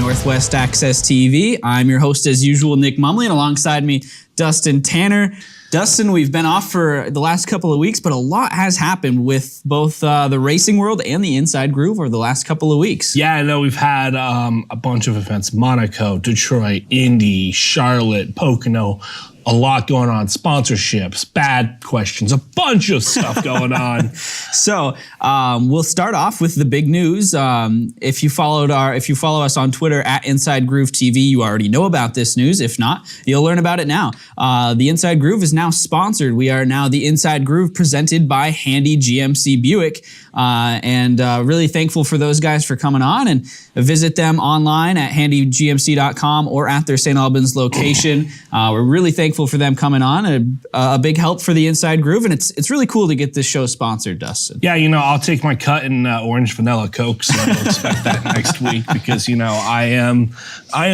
Northwest Access TV. I'm your host, as usual, Nick Mumley, and alongside me, Dustin Tanner. Dustin, we've been off for the last couple of weeks, but a lot has happened with both the racing world and the Inside Groove over the last couple of weeks. Yeah, I know we've had a bunch of events: Monaco, Detroit, Indy, Charlotte, Pocono. A lot going on, sponsorships, bad questions, a bunch of stuff going on. So we'll start off with the big news. If you follow us on Twitter at Inside Groove TV, you already know about this news. If not, you'll learn about it now. The Inside Groove is now sponsored. We are now the Inside Groove presented by Handy GMC Buick. And really thankful for those guys for coming on, and visit them online at handygmc.com or at their St. Albans location. We're really thankful for them coming on. A big help for the Inside Groove, and it's really cool to get this show sponsored, Dustin. Yeah, I'll take my cut in orange vanilla Coke, so I'll expect that next week because I am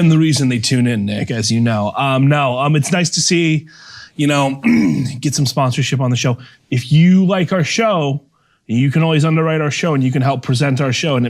the reason they tune in, Nick, as you know. It's nice to see get some sponsorship on the show. If you like our show, you can always underwrite our show, and you can help present our show, and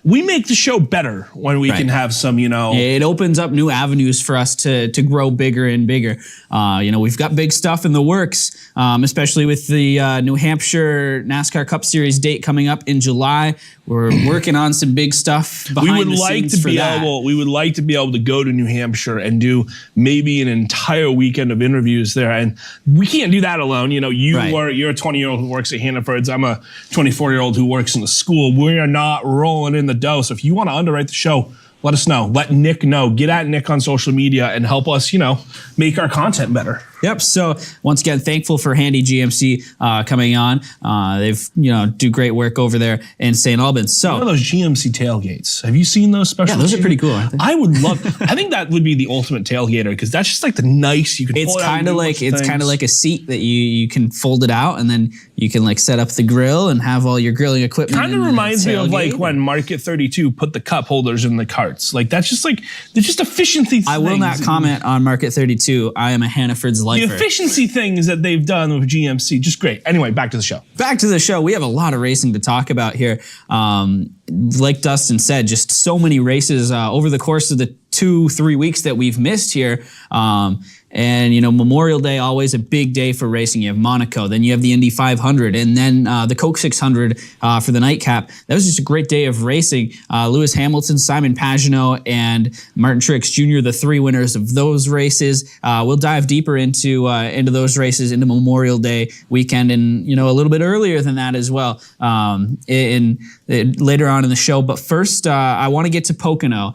we make the show better when we can have some, It opens up new avenues for us to grow bigger and bigger. We've got big stuff in the works, especially with the New Hampshire NASCAR Cup Series date coming up in July. We're working on some big stuff behind the scenes for that. We would like to be able to go to New Hampshire and do maybe an entire weekend of interviews there, and we can't do that alone. You're a 20-year-old who works at Hannaford's. I'm a 24-year-old who works in the school. We are not rolling in the dough. So if you want to underwrite the show, let us know. Let Nick know. Get at Nick on social media and help us, make our content better. Yep. So once again, thankful for Handy GMC coming on. They've do great work over there in St. Albans. So those GMC tailgates. Have you seen those special? Yeah, those are pretty cool, aren't they? I would love. I think that would be the ultimate tailgater because that's just like the nice. You can. It's kind of like a seat that you can fold it out, and then you can set up the grill and have all your grilling equipment. Kind of reminds me of when Market 32 put the cup holders in the carts. They're just efficiency things. I will not comment on Market 32. I am a Hannaford's lifer. The efficiency things that they've done with GMC, just great. Anyway, back to the show. Back to the show. We have a lot of racing to talk about here. Like Dustin said, just so many races over the course of the 2-3 weeks that we've missed here. And Memorial Day, always a big day for racing. You have Monaco, then you have the Indy 500, and then the Coke 600 for the nightcap. That was just a great day of racing. Lewis Hamilton, Simon Pagenaud, and Martin Truex Jr., the three winners of those races. We'll dive deeper into those races into Memorial Day weekend, and a little bit earlier than that as well later on in the show. But first, I want to get to Pocono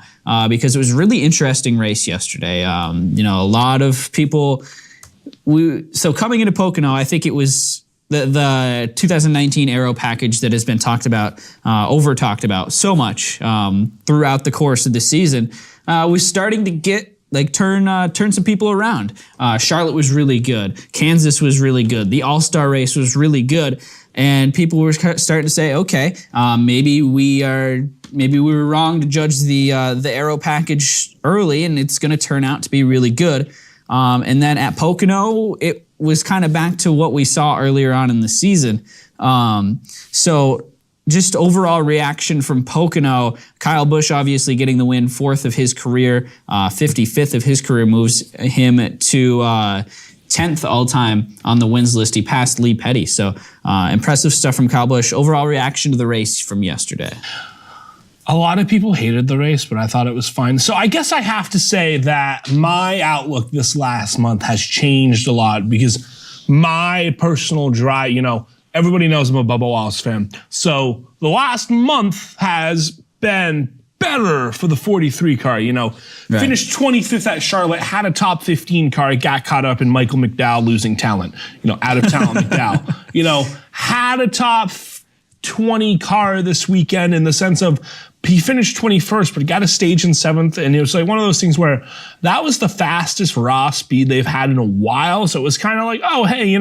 because it was a really interesting race yesterday. A lot of people. So coming into Pocono, I think it was the 2019 Aero package that has been over talked about so much throughout the course of the season was starting to get turn some people around. Charlotte was really good. Kansas was really good. The All-Star race was really good. And people were starting to say, okay, maybe we were wrong to judge the Aero package early, and it's going to turn out to be really good. And then at Pocono, it was kind of back to what we saw earlier on in the season. So just overall reaction from Pocono, Kyle Busch obviously getting the win, 4th of his career, 55th of his career, moves him to 10th all-time on the wins list. He passed Lee Petty. So impressive stuff from Kyle Busch. Overall reaction to the race from yesterday. A lot of people hated the race, but I thought it was fine. So I guess I have to say that my outlook this last month has changed a lot because my personal drive, everybody knows I'm a Bubba Wallace fan. So the last month has been better for the 43 car, Finished 25th at Charlotte, had a top 15 car, got caught up in Michael McDowell losing talent, out of talent McDowell, had a top 20 car this weekend in the sense of he finished 21st, but got a stage in 7th. And it was one of those things where that was the fastest raw speed they've had in a while. So it was kind of like, oh, hey,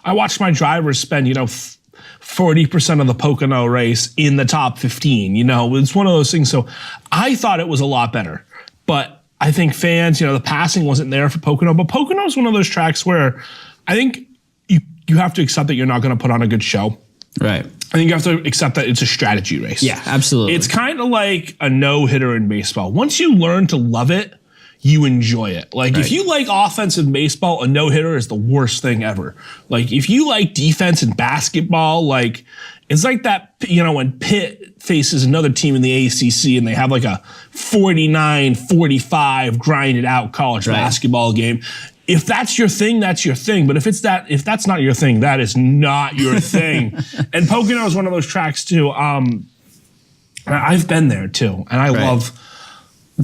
I watched my drivers spend, 40% of the Pocono race in the top 15. It's one of those things. So I thought it was a lot better. But I think fans, the passing wasn't there for Pocono. But Pocono is one of those tracks where I think you have to accept that you're not going to put on a good show. Right. I think you have to accept that it's a strategy race. Yeah, absolutely. It's kind of like a no-hitter in baseball. Once you learn to love it, you enjoy it. Like, if you like offense in baseball, a no-hitter is the worst thing ever. Like, if you like defense in basketball, like, it's like that, when Pitt faces another team in the ACC and they have like a 49-45 grinded out college basketball game. If that's your thing, that's your thing. But if that's not your thing, that is not your thing. And Pocono is one of those tracks too. I've been there too, and I love.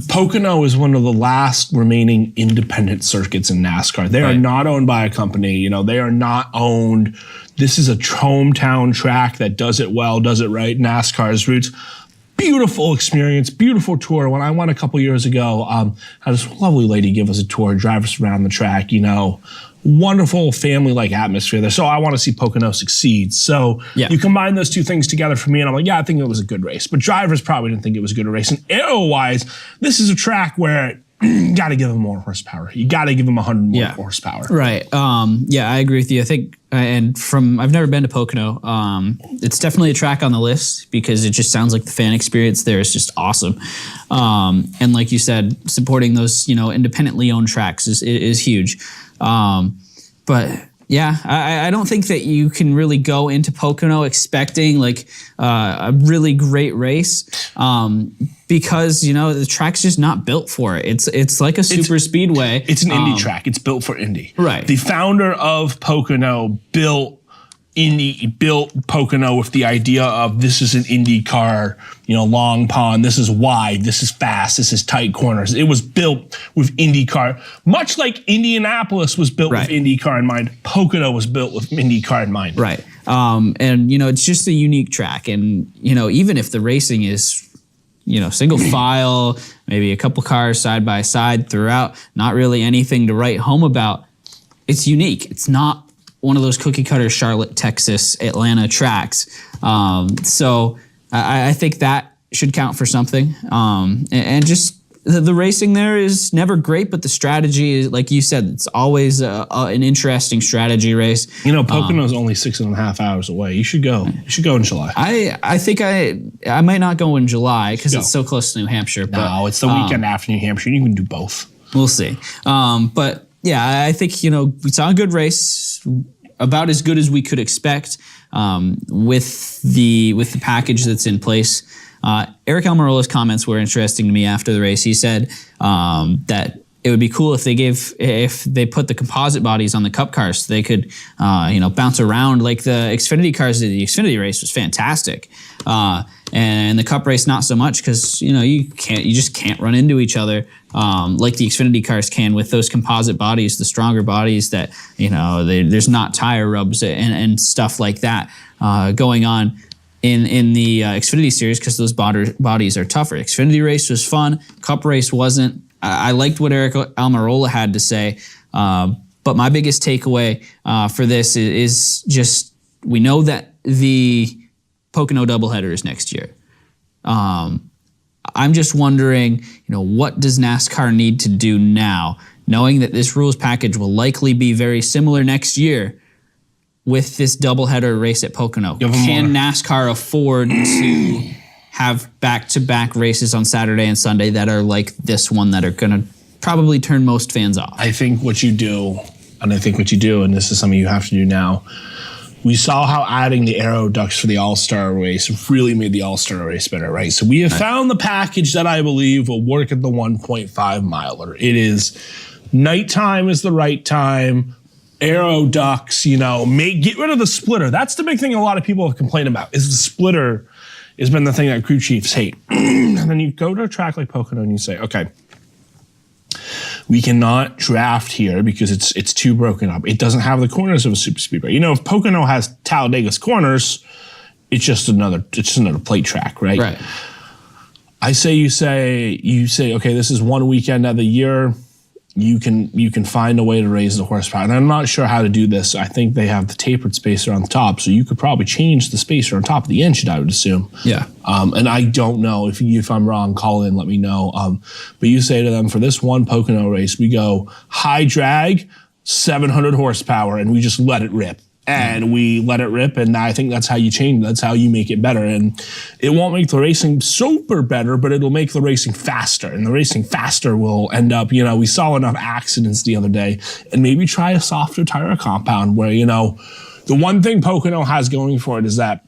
Pocono is one of the last remaining independent circuits in NASCAR. They are not owned by a company. They are not owned. This is a hometown track that does it well, does it right. NASCAR's roots. Beautiful experience, beautiful tour. When I went a couple years ago, had this lovely lady give us a tour, drive us around the track, wonderful family-like atmosphere there. So I want to see Pocono succeed. So you combine those two things together for me, and I'm like, I think it was a good race. But drivers probably didn't think it was a good race. And aero-wise, this is a track where you got to give them more horsepower. You got to give them 100 more horsepower. Right. I agree with you. I think, I've never been to Pocono. It's definitely a track on the list because it just sounds like the fan experience there is just awesome. And like you said, supporting those, independently owned tracks is huge. I don't think that you can really go into Pocono expecting like a really great race because the track's just not built for it. It's like a super speedway. It's an Indy track. It's built for Indy. Right. The founder of Pocono built Pocono with the idea of this is an Indy car, long pond, this is wide, this is fast, this is tight corners. It was built with IndyCar, much like Indianapolis was built with IndyCar in mind. Pocono was built with IndyCar in mind. Right. It's just a unique track. And, even if the racing is, single file, maybe a couple cars side by side throughout, not really anything to write home about, it's unique. It's not one of those cookie cutter Charlotte, Texas, Atlanta tracks. So I think that should count for something. And just the racing there is never great, but the strategy is, like you said, it's always an interesting strategy race. Pocono's only 6.5 hours away. You should go. You should go in July. I think I might not go in July because it's so close to New Hampshire. No, it's the weekend after New Hampshire. You can do both. We'll see. I think, we saw a good race, about as good as we could expect with the package that's in place. Eric Almirola's comments were interesting to me after the race. He said that it would be cool if they put the composite bodies on the Cup cars so they could bounce around like the Xfinity cars did. The Xfinity race was fantastic. And the Cup race not so much because you just can't run into each other like the Xfinity cars can with those composite bodies, the stronger bodies that there's not tire rubs and stuff like that going on in the Xfinity series because those bodies are tougher. Xfinity race was fun. Cup race wasn't. I liked what Eric Almirola had to say, but my biggest takeaway for this is just we know that the Pocono doubleheader is next year. I'm just wondering, what does NASCAR need to do now, knowing that this rules package will likely be very similar next year with this doubleheader race at Pocono? Can NASCAR afford to have back-to-back races on Saturday and Sunday that are like this one that are going to probably turn most fans off? I think what you do, and this is something you have to do now, we saw how adding the aero ducts for the All-Star race really made the All-Star race better, right? So we have found the package that I believe will work at the 1.5 miler. It is nighttime is the right time. Aero ducts, get rid of the splitter. That's the big thing a lot of people have complained about is the splitter has been the thing that crew chiefs hate. And then you go to a track like Pocono and you say, okay, we cannot draft here because it's too broken up. It doesn't have the corners of a super speedway. If Pocono has Talladega's corners, it's just another plate track, right? Right. I say you say, okay, this is one weekend of the year. You can find a way to raise the horsepower. And I'm not sure how to do this. I think they have the tapered spacer on the top, so you could probably change the spacer on top of the engine, I would assume. Yeah. And I don't know. If I'm wrong, call in, let me know. But you say to them, for this one Pocono race, we go high drag, 700 horsepower, and we just let it rip. and we let it rip. And I think that's how you change. That's how you make it better. And it won't make the racing super better, but it'll make the racing faster. And the racing faster will end up, we saw enough accidents the other day, and maybe try a softer tire compound where, the one thing Pocono has going for it is that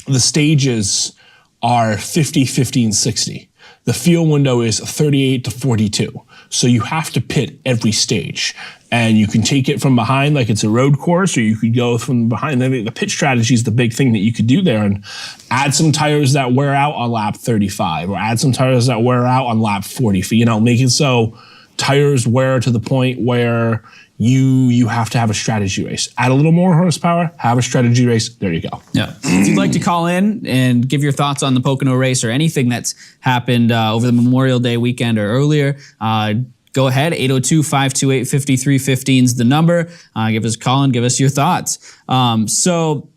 the stages are 50, 50, and 60. The field window is 38 to 42. So you have to pit every stage. And you can take it from behind like it's a road course, or you could go from behind. The pit strategy is the big thing that you could do there, and add some tires that wear out on lap 35, or add some tires that wear out on lap 40. Make it so tires wear to the point where you have to have a strategy race. Add a little more horsepower, have a strategy race. There you go. Yeah. If you'd like to call in and give your thoughts on the Pocono race or anything that's happened over the Memorial Day weekend or earlier, go ahead. 802-528-5315 is the number. Give us a call and give us your thoughts. So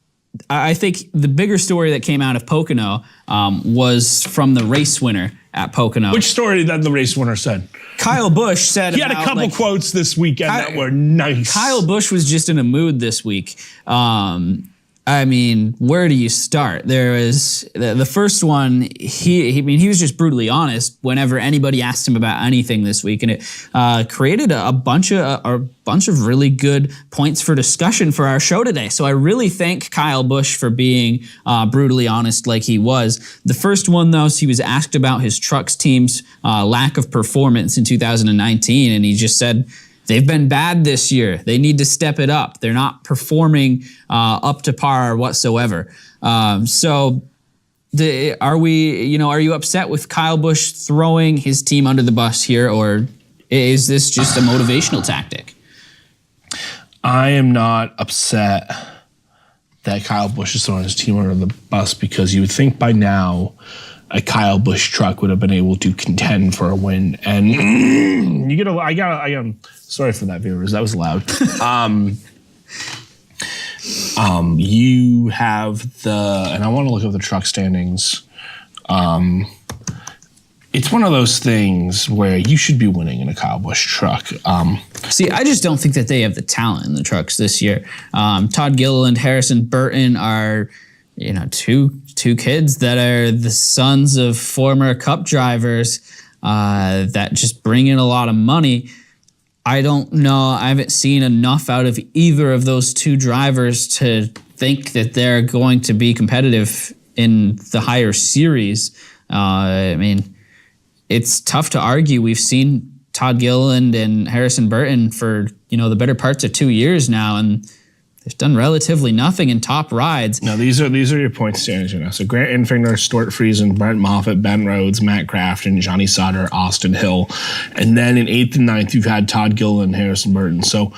I think the bigger story that came out of Pocono was from the race winner at Pocono. Which story that the race winner said? Kyle Busch said he had a couple quotes this weekend that were nice. Kyle Busch was just in a mood this week. Where do you start? There was the first one. He was just brutally honest whenever anybody asked him about anything this week, and it created a bunch of really good points for discussion for our show today. So I really thank Kyle Busch for being brutally honest like he was. The first one, though, he was asked about his trucks team's lack of performance in 2019, and he just said, they've been bad this year. They need to step it up. They're not performing up to par whatsoever. Are you upset with Kyle Busch throwing his team under the bus here, or is this just a motivational tactic? I am not upset that Kyle Busch is throwing his team under the bus, because you would think by now a Kyle Busch truck would have been able to contend for a win. And sorry for that, viewers. That was loud. You have and I want to look at the truck standings. It's one of those things where you should be winning in a Kyle Busch truck. See, I just don't think that they have the talent in the trucks this year. Todd Gilliland, Harrison Burton are, two kids that are the sons of former Cup drivers that just bring in a lot of money. I don't know. I haven't seen enough out of either of those two drivers to think that they're going to be competitive in the higher series. It's tough to argue. We've seen Todd Gilliland and Harrison Burton for, the better parts of 2 years now, and they've done relatively nothing in top rides. No, these are your point standings right now. So Grant Enfinger, Stuart Friesen, Brent Moffitt, Ben Rhodes, Matt Crafton, Johnny Sauter, Austin Hill. And then in 8th and 9th, you've had Todd Gilliland and Harrison Burton. So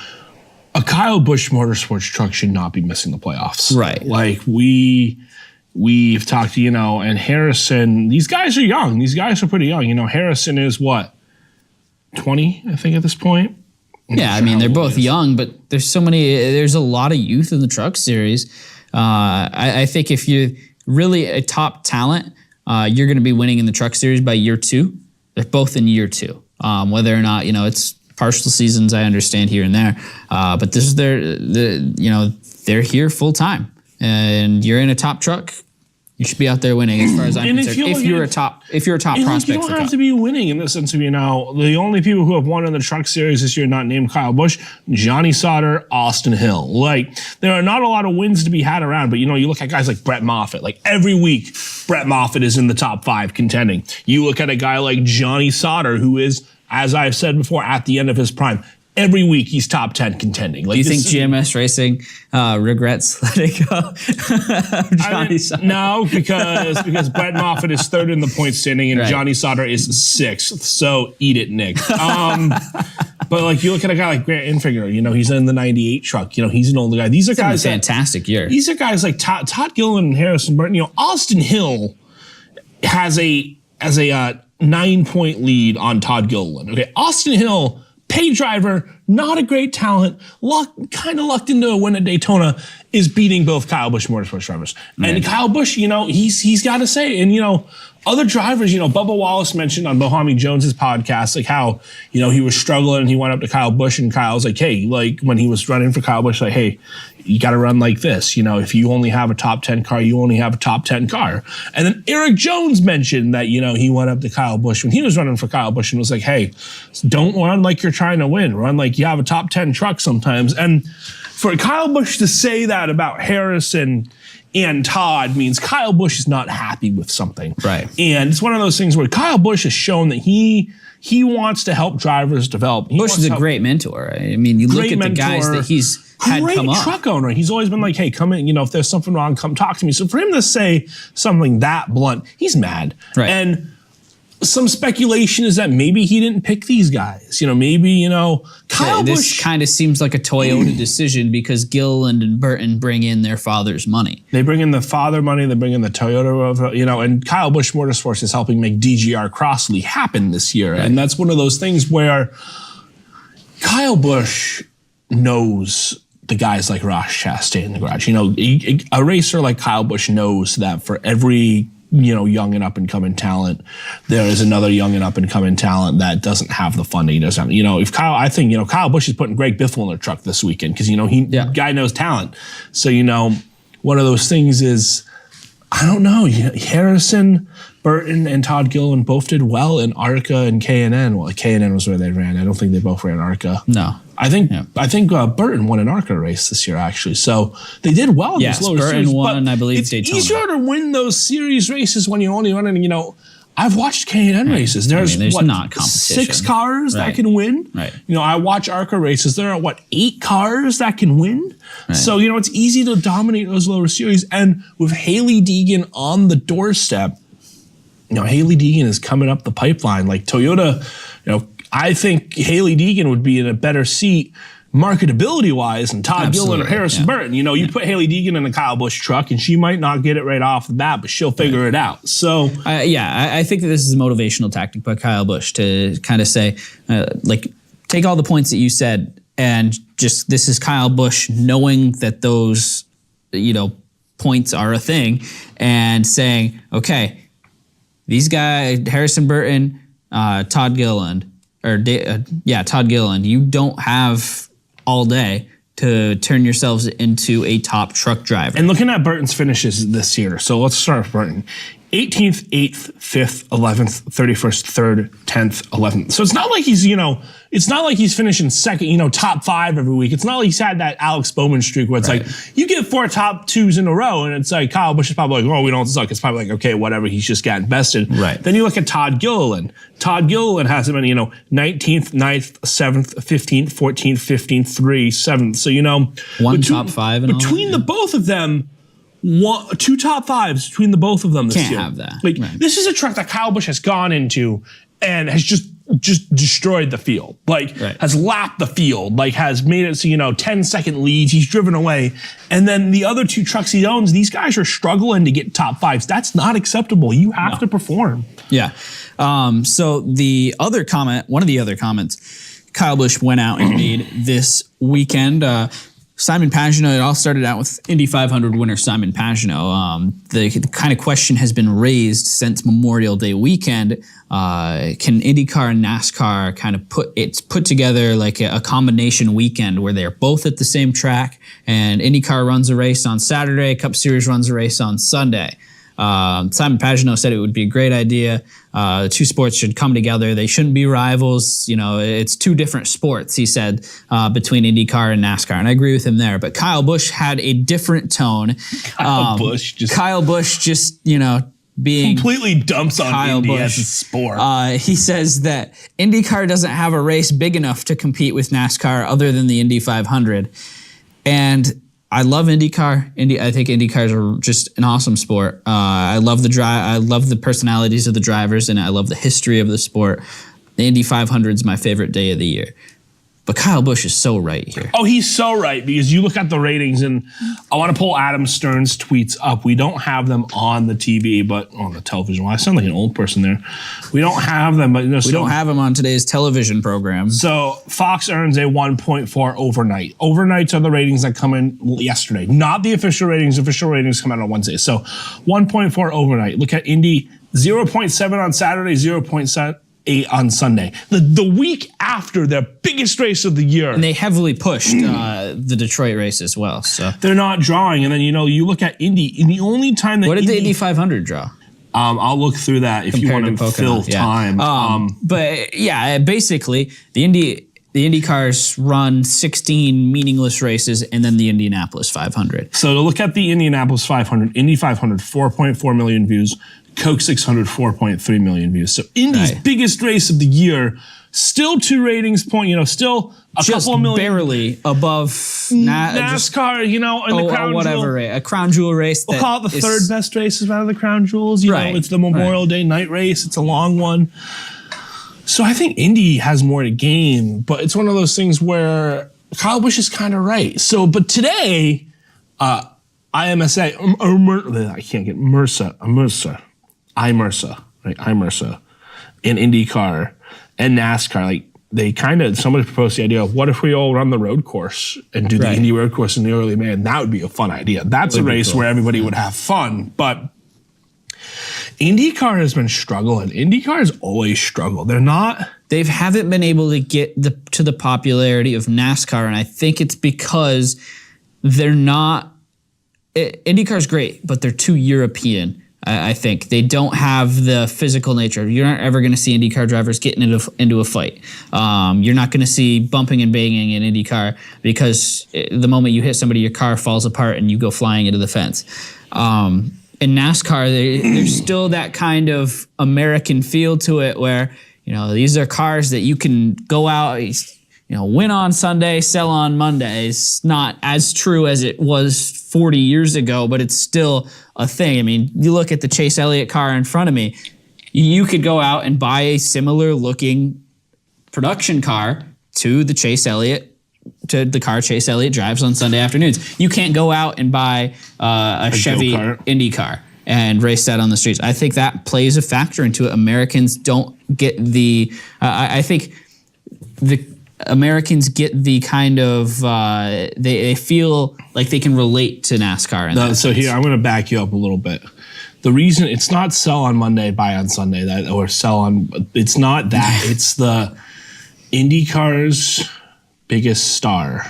a Kyle Busch Motorsports truck should not be missing the playoffs. Right. Like we've talked to, and Harrison, these guys are young. These guys are pretty young. Harrison is what, 20, I think, at this point? Yeah, they're both young, but there's a lot of youth in the truck series. I think if you're really a top talent, you're going to be winning in the truck series by year 2. They're both in year 2. Whether or not, it's partial seasons, I understand here and there. But this is they're here full time, and you're in a top truck. You should be out there winning, as far as I'm concerned. If you're a top prospect, you don't have to be winning in the sense of the only people who have won in the truck series this year not named Kyle Busch, Johnny Sauter, Austin Hill. Like, there are not a lot of wins to be had around, but you look at guys like Brett Moffitt. Like, every week, Brett Moffitt is in the top 5 contending. You look at a guy like Johnny Sauter, who is, as I've said before, at the end of his prime. Every week he's top 10 contending. Like, do you think GMS Racing regrets letting go Johnny Sauter? No, because Brett Moffitt is 3rd in the point standing and right. Johnny Sauter is 6th. So eat it, Nick. But you look at a guy like Grant Enfinger, he's in the 98 truck. He's an older guy. These are guys having a fantastic year. These are guys like Todd Gilliland and Harrison Burton. Austin Hill has a 9-point lead on Todd Gilliland. Okay, Austin Hill, pay driver, not a great talent, kind of lucked into a win at Daytona, is beating both Kyle Busch Motorsports drivers. Right. And Kyle Busch, he's got to say, and other drivers, Bubba Wallace mentioned on Bohami Jones's podcast, like how, he was struggling and he went up to Kyle Busch and Kyle was like, hey, like when he was running for Kyle Busch, like, hey, you got to run like this. If you only have a top 10 car, you only have a top 10 car. And then Eric Jones mentioned that, he went up to Kyle Busch when he was running for Kyle Busch and was like, hey, don't run like you're trying to win. Run like you have a top 10 truck sometimes. And for Kyle Busch to say that about Harrison and Todd means Kyle Busch is not happy with something. Right. And it's one of those things where Kyle Busch has shown that he wants to help drivers develop. Busch is a great mentor. I mean, you look at the guys that he's had come up. Great truck owner. He's always been like, hey, come in, if there's something wrong, come talk to me. So for him to say something that blunt, he's mad. Right. And some speculation is that maybe he didn't pick these guys. Maybe, Kyle Busch. This kind of seems like a Toyota decision because Gilliland and Burton bring in their father's money. They bring in the father money, they bring in the Toyota, and Kyle Busch Motorsports is helping make DGR Crossley happen this year. Right. And that's one of those things where Kyle Busch knows the guys like Ross Chastain in the garage. A racer like Kyle Busch knows that for every young and up and coming talent, there is another young and up and coming talent that doesn't have the funding. He doesn't have, Kyle Busch is putting Greg Biffle in their truck this weekend because, guy knows talent. So, one of those things is, I don't know, Harrison, Burton, and Todd Gilliland both did well in ARCA and K&N. Well, K&N was where they ran. I don't think they both ran ARCA. No. I think Burton won an ARCA race this year, actually. So they did well in these lower series. Burton won, I believe, it's Daytona. It's easier to win those series races when you're only running, I've watched K&N races. There's not competition. 6 cars that can win. Right. I watch ARCA races. There are 8 cars that can win. Right. So, it's easy to dominate those lower series. And with Hailie Deegan on the doorstep, Hailie Deegan is coming up the pipeline. Like Toyota, I think Hailie Deegan would be in a better seat marketability-wise than Todd Gilliland or Harrison Burton. You put Hailie Deegan in a Kyle Busch truck, and she might not get it right off the bat, but she'll figure it out. So, I think that this is a motivational tactic by Kyle Busch to kind of say, take all the points that you said, and just this is Kyle Busch knowing that those, points are a thing, and saying, okay, these guys, Harrison Burton, Todd Gilliland, Todd Gilliland, you don't have all day to turn yourselves into a top truck driver. And looking at Burton's finishes this year, so let's start with Burton. 18th, 8th, 5th, 11th, 31st, 3rd, 10th, 11th. So it's not like he's, it's not like he's finishing second, top 5 every week. It's not like he's had that Alex Bowman streak where it's like, you get 4 top 2s in a row, and it's like, Kyle Busch is probably like, oh, we don't suck. It's probably like, okay, whatever, he's just getting bested. Right. Then you look at Todd Gilliland. Todd Gilliland has him in, 19th, 9th, 7th, 15th, 14th, 15th, 3, 7th. So, one top 5 and between the both of them, 2 top 5s between the both of them this year. Can't have that. This is a truck that Kyle Busch has gone into and has just destroyed the field. Has lapped the field. Has made it so 10-second leads. He's driven away, and then the other 2 trucks he owns, these guys are struggling to get top 5s. That's not acceptable. You have to perform. Yeah. So the other comment, one of the other comments, Kyle Busch went out and made this weekend. Simon Pagenaud, it all started out with Indy 500 winner Simon Pagenaud. The kind of question has been raised since Memorial Day weekend. Can IndyCar and NASCAR kind of put together like a combination weekend where they're both at the same track, and IndyCar runs a race on Saturday, Cup Series runs a race on Sunday. Simon Pagenaud said it would be a great idea. The 2 sports should come together. They shouldn't be rivals. It's 2 different sports, he said, between IndyCar and NASCAR. And I agree with him there. But Kyle Busch had a different tone. Kyle Busch just being completely dumps on Kyle Indy Busch as a sport. He says that IndyCar doesn't have a race big enough to compete with NASCAR other than the Indy 500. And I love IndyCar. I think IndyCars are just an awesome sport. I love I love the personalities of the drivers, and I love the history of the sport. The Indy 500 is my favorite day of the year. But Kyle Busch is so right here. Oh, he's so right, because you look at the ratings, and I want to pull Adam Stern's tweets up. We don't have them on the TV, but on the television. Well, I sound like an old person there. We don't have them, but we don't have them on today's television program. So Fox earns a 1.4 overnight. Overnights are the ratings that come in yesterday, not the official ratings. Official ratings come out on Wednesday. So 1.4 overnight. Look at Indy 0.7 on Saturday, 0.8 on Sunday. The week after their biggest race of the year. And they heavily pushed the Detroit race as well. So they're not drawing. And then, you look at Indy, and the only time that what did the Indy 500 draw? I'll look through that if you want to fill time. But yeah, basically the Indy cars run 16 meaningless races and then the Indianapolis 500. So to look at the Indianapolis 500, Indy 500, 4.4 million views, Coke 600, 4.3 million views. So Indy's biggest race of the year, still 2 ratings point, still a just couple of million. Barely above NASCAR, in the Crown whatever Jewel. A Crown Jewel race. We'll call it the third best race out of the Crown Jewels. You know, it's the Memorial Day night race. It's a long one. So I think Indy has more to gain, but it's one of those things where Kyle Busch is kind of right. So, but today, IMSA, I can't get IMERSA, and IndyCar and NASCAR, somebody proposed the idea of what if we all run the road course and do the Indy road course in the early May, and that would be a fun idea. That's a race where everybody would have fun, but IndyCar has been struggling. IndyCar has always struggled. They haven't been able to get to the popularity of NASCAR, and I think it's because they're not. IndyCar's great, but they're too European. I think they don't have the physical nature. You're not ever going to see IndyCar drivers getting into a fight. You're not going to see bumping and banging in IndyCar because the moment you hit somebody, your car falls apart and you go flying into the fence. In NASCAR, there's still that kind of American feel to it where, these are cars that you can go out, win on Sunday, sell on Monday. It's not as true as it was 40 years ago, but it's still a thing. I mean, you look at the Chase Elliott car in front of me, you could go out and buy a similar looking production car to the car Chase Elliott drives on Sunday afternoons. You can't go out and buy a Chevy Indy car and race that on the streets. I think that plays a factor into it. Americans don't get I think the Americans get the kind of they feel like they can relate to NASCAR. So here, I'm going to back you up a little bit. The reason it's not sell on Monday, buy on Sunday, it's not that. It's the IndyCar's biggest star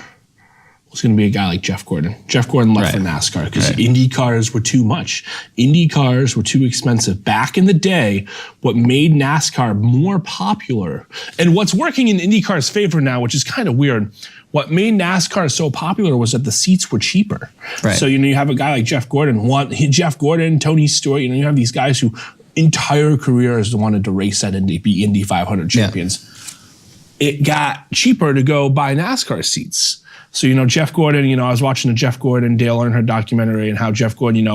was going to be a guy like Jeff Gordon. Jeff Gordon left for NASCAR because Indy cars were too much. Indy cars were too expensive. Back in the day, what made NASCAR more popular, and what's working in IndyCar's favor now, which is kind of weird, what made NASCAR so popular was that the seats were cheaper. Right. So, you have a guy like Jeff Gordon, Tony Stewart, you have these guys who entire careers wanted to race at Indy, be Indy 500 champions. It got cheaper to go buy NASCAR seats. So, Jeff Gordon, I was watching the Jeff Gordon, Dale Earnhardt documentary and how Jeff Gordon,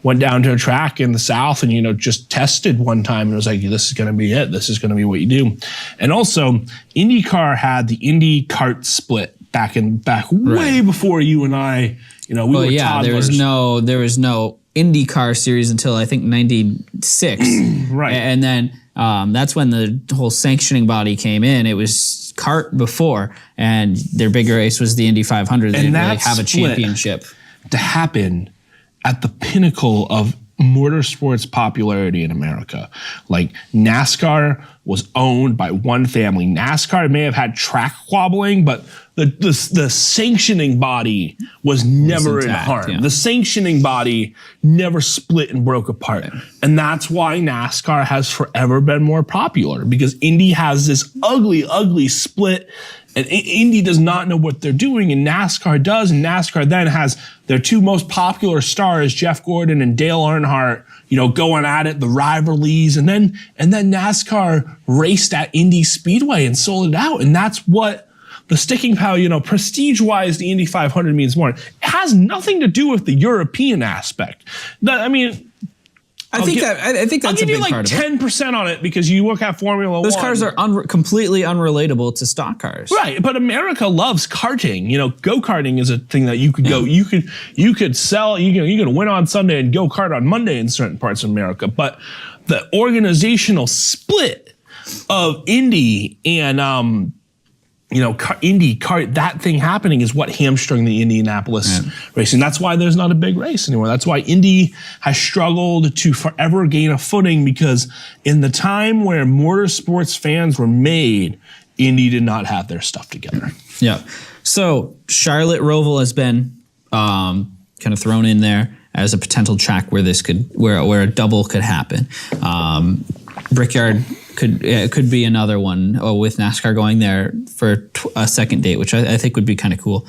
went down to a track in the South and, just tested one time and was like, this is going to be it. This is going to be what you do. And also, IndyCar had the Indy kart split back way before you and I, we were toddlers. There was no IndyCar series until I think 96. Right. And then that's when the whole sanctioning body came in. It was kart before, and their big race was the Indy 500. They didn't really have a championship. To happen at the pinnacle of motorsports popularity in America. Like NASCAR was owned by one family. NASCAR may have had track wobbling, but the sanctioning body was never in harm. Yeah. The sanctioning body never split and broke apart. Yeah. And that's why NASCAR has forever been more popular, because Indy has this ugly, ugly split. And Indy does not know what they're doing, and NASCAR does. And NASCAR then has their two most popular stars, Jeff Gordon and Dale Earnhardt, going at it, the rivalries. And then NASCAR raced at Indy Speedway and sold it out. And that's what the sticking power, prestige-wise, the Indy 500 means more. It has nothing to do with the European aspect. I think that's I'll give you like 10% on it, because you look at Formula 1. Those cars are completely unrelatable to stock cars. Right, but America loves karting. Go-karting is a thing that you could go. You could sell. You could win on Sunday and go kart on Monday in certain parts of America. But the organizational split of Indy and that thing happening is what hamstrung the Indianapolis racing. That's why there's not a big race anymore. That's why Indy has struggled to forever gain a footing, because in the time where motorsports fans were made, Indy did not have their stuff together. Yeah. So Charlotte Roval has been kind of thrown in there as a potential track where this where a double could happen. Brickyard could be another one with NASCAR going there for a second date, which I think would be kind of cool.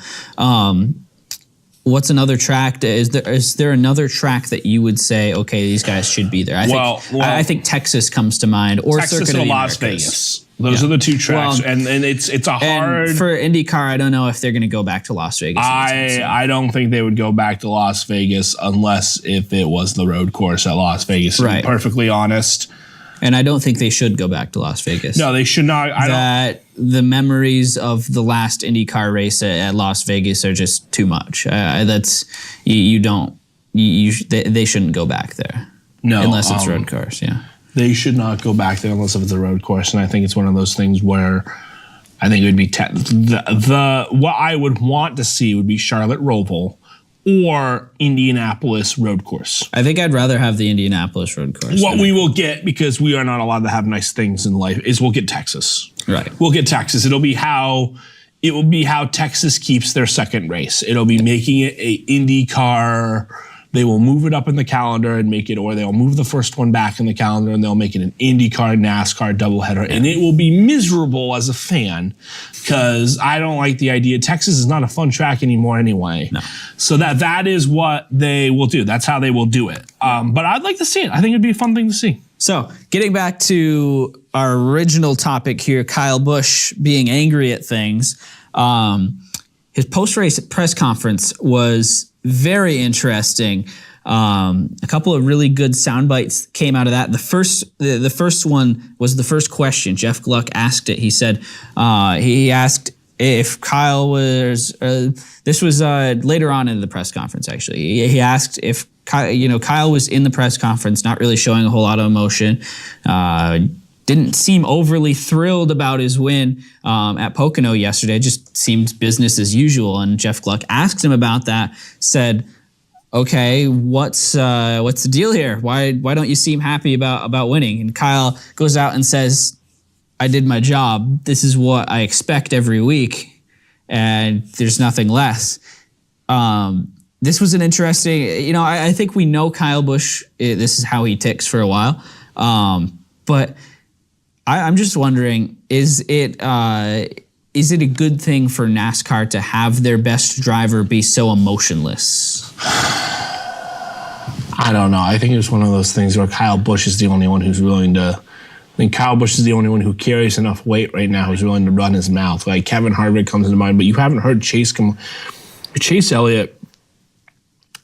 What's another track? Is there another track that you would say, okay, these guys should be there? I think Texas comes to mind, or Texas Circuit or of the Las Americas. Vegas. Those are the two tracks, and it's a hard. And for IndyCar, I don't know if they're going to go back to Las Vegas. I don't think they would go back to Las Vegas unless if it was the road course at Las Vegas. To be perfectly honest. And I don't think they should go back to Las Vegas. No, they should not. The memories of the last IndyCar race at Las Vegas are just too much. They shouldn't go back there. No, unless it's road course. Yeah, they should not go back there unless it's a road course. And I think it's one of those things where I think it would be what I would want to see would be Charlotte Roval or Indianapolis road course. I think I'd rather have the Indianapolis road course. What we will get, because we are not allowed to have nice things in life, is we'll get Texas. Right. We'll get Texas. It will be how Texas keeps their second race. It'll be making it a IndyCar. They will move it up in the calendar and make it, or they'll move the first one back in the calendar and they'll make it an IndyCar, NASCAR doubleheader. And it will be miserable as a fan because I don't like the idea. Texas is not a fun track anymore anyway. No. So that is what they will do. That's how they will do it. But I'd like to see it. I think it'd be a fun thing to see. So getting back to our original topic here, Kyle Busch being angry at things. His post-race press conference was very interesting. A couple of really good sound bites came out of that. The first one was the first question. Jeff Gluck asked it. He said, he asked if Kyle was, this was later on in the press conference, actually. He asked if Kyle was in the press conference, not really showing a whole lot of emotion. Didn't seem overly thrilled about his win at Pocono yesterday. Just seemed business as usual. And Jeff Gluck asked him about that, said, okay, what's the deal here? Why don't you seem happy about winning? And Kyle goes out and says, I did my job. This is what I expect every week, and there's nothing less. This was an interesting, I think we know Kyle Busch, this is how he ticks for a while. But I'm just wondering, is it a good thing for NASCAR to have their best driver be so emotionless? I don't know. I think it's one of those things where Kyle Busch is the only one who's willing to. I think Kyle Busch is the only one who carries enough weight right now who's willing to run his mouth. Like Kevin Harvick comes to mind, but you haven't heard Chase Elliott.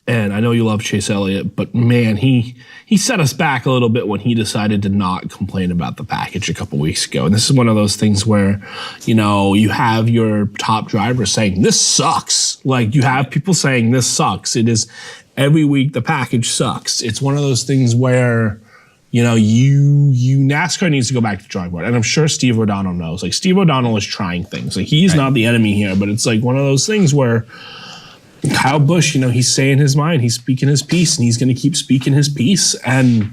And I know you love Chase Elliott, but man, he set us back a little bit when he decided to not complain about the package a couple weeks ago. And this is one of those things where, you have your top driver saying, this sucks. Like you have people saying this sucks. It is every week the package sucks. It's one of those things where, NASCAR needs to go back to the drawing board. And I'm sure Steve O'Donnell knows. Like Steve O'Donnell is trying things. Like he's not the enemy here, but it's like one of those things where Kyle Busch, he's saying his mind. He's speaking his piece, and he's going to keep speaking his piece. And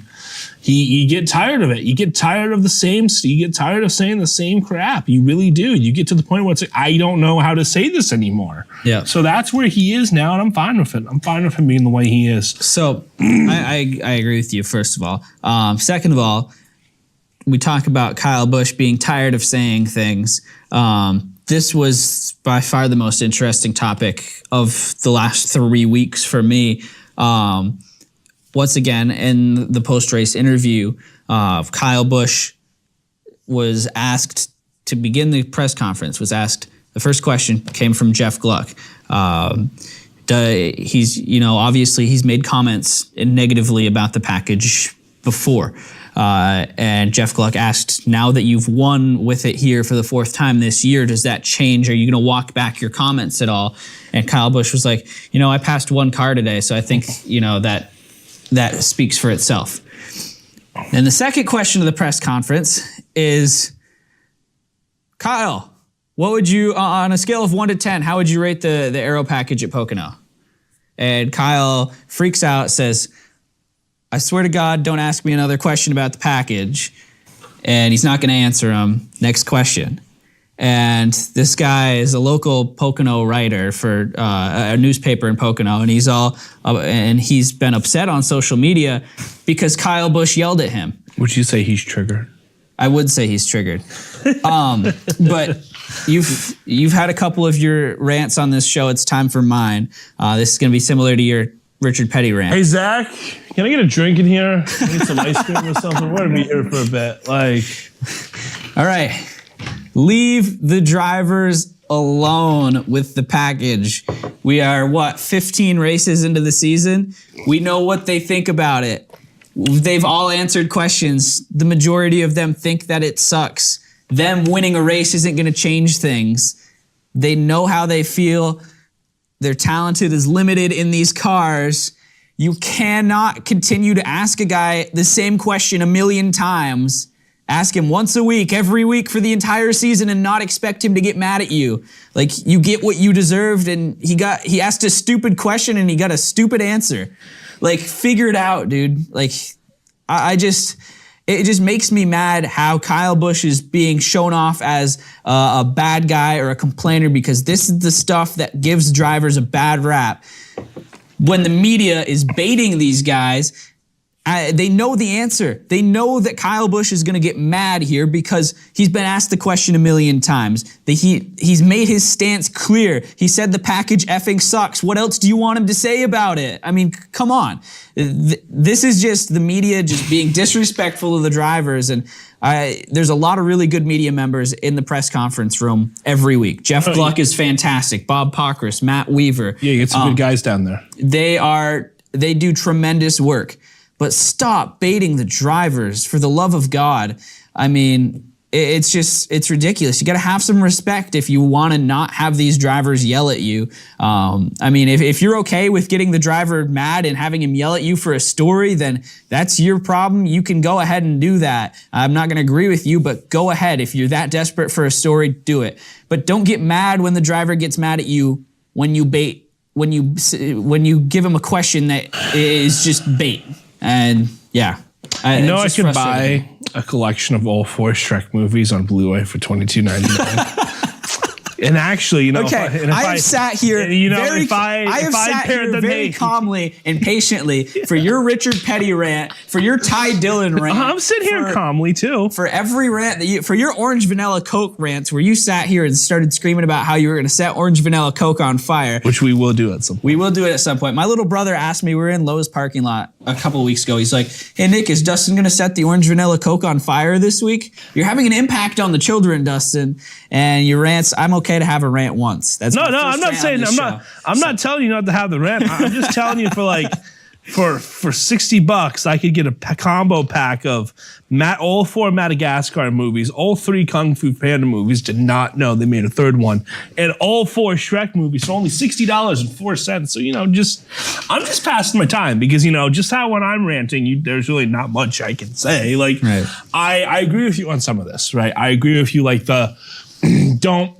you get tired of it. You get tired of you get tired of saying the same crap. You really do. You get to the point where it's like, I don't know how to say this anymore. Yeah. So that's where he is now, and I'm fine with it. I'm fine with him being the way he is. So I agree with you, first of all. Second of all, we talk about Kyle Busch being tired of saying things. This was by far the most interesting topic of the last 3 weeks for me. Once again, in the post-race interview, Kyle Busch was asked to begin the press conference, the first question came from Jeff Gluck. Obviously he's made comments negatively about the package before. And Jeff Gluck asked, now that you've won with it here for the fourth time this year, does that change? Are you going to walk back your comments at all? And Kyle Busch was like, I passed one car today, so I think, that speaks for itself. And the second question of the press conference is, Kyle, what would you, on a scale of 1 to 10, how would you rate the aero package at Pocono? And Kyle freaks out, says, I swear to God, don't ask me another question about the package. And he's not going to answer him. Next question. And this guy is a local Pocono writer for a newspaper in Pocono, and he's been upset on social media because Kyle Busch yelled at him. Would you say he's triggered? I would say he's triggered. But you've had a couple of your rants on this show. It's time for mine. This is going to be similar to your Richard Petty rant. Hey, Zach, can I get a drink in here? Can I get some ice cream or something? We're going to be here for a bit. All right. Leave the drivers alone with the package. We are, 15 races into the season? We know what they think about it. They've all answered questions. The majority of them think that it sucks. Them winning a race isn't going to change things. They know how they feel. Their talent is limited in these cars. You cannot continue to ask a guy the same question a million times. Ask him once a week, every week for the entire season, and not expect him to get mad at you. Like, you get what you deserved, and he asked a stupid question and he got a stupid answer. Like, figure it out, dude. Like, it just makes me mad how Kyle Busch is being shown off as a bad guy or a complainer, because this is the stuff that gives drivers a bad rap. When the media is baiting these guys, they know the answer. They know that Kyle Busch is going to get mad here because he's been asked the question a million times. He's made his stance clear. He said the package effing sucks. What else do you want him to say about it? I mean, come on. This is just the media just being disrespectful of the drivers. And there's a lot of really good media members in the press conference room every week. Jeff Gluck is fantastic. Bob Pockris, Matt Weaver. Yeah, you get some good guys down there. They do tremendous work. But stop baiting the drivers, for the love of God. I mean, it's ridiculous. You got to have some respect if you want to not have these drivers yell at you. I mean, if you're okay with getting the driver mad and having him yell at you for a story, then that's your problem. You can go ahead and do that. I'm not going to agree with you, but go ahead. If you're that desperate for a story, do it. But don't get mad when the driver gets mad at you when you give him a question that is just bait. And yeah, I could buy a collection of all 4 Shrek movies on Blu-ray for $22.99. And actually, I have sat here very calmly and patiently for your Richard Petty rant, for your Ty Dillon rant. I'm sitting here calmly too. For every rant for your Orange Vanilla Coke rants, where you sat here and started screaming about how you were going to set Orange Vanilla Coke on fire. Which we will do at some point. We will do it at some point. My little brother asked me, we were in Lowe's parking lot a couple of weeks ago. He's like, hey, Nick, is Dustin going to set the Orange Vanilla Coke on fire this week? You're having an impact on the children, Dustin. And your rants, I'm okay to have a rant once. That's I'm not saying I'm not telling you not to have the rant. I'm just telling you for $60 I could get a combo pack of all 4 Madagascar movies, all 3 Kung Fu Panda movies. Did not know they made a 3rd one, and all 4 Shrek movies for only $60.04. So I'm just passing my time because just how when I'm ranting, there's really not much I can say. Like, right. I agree with you on some of this, right? I agree with you, like the don't.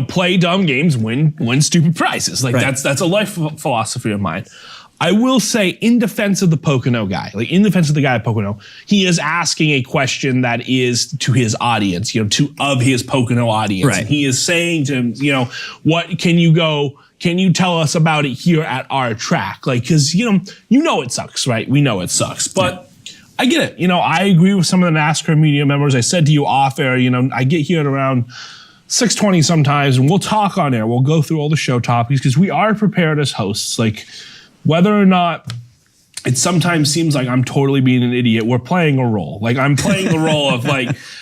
Play dumb games, win stupid prizes. Like, right. That's a life philosophy of mine. I will say, in defense of the Pocono guy, in defense of the guy at Pocono, he is asking a question that is to his audience, of his Pocono audience. Right. And he is saying to him, what can you tell us about it here at our track? Like, because, it sucks, right? We know it sucks. But yeah. I get it. I agree with some of the NASCAR media members. I said to you off air, I get here at around 6:20 sometimes, and we'll talk on air. We'll go through all the show topics because we are prepared as hosts. Like, whether or not it sometimes seems like I'm totally being an idiot, we're playing a role. Like, I'm playing the role of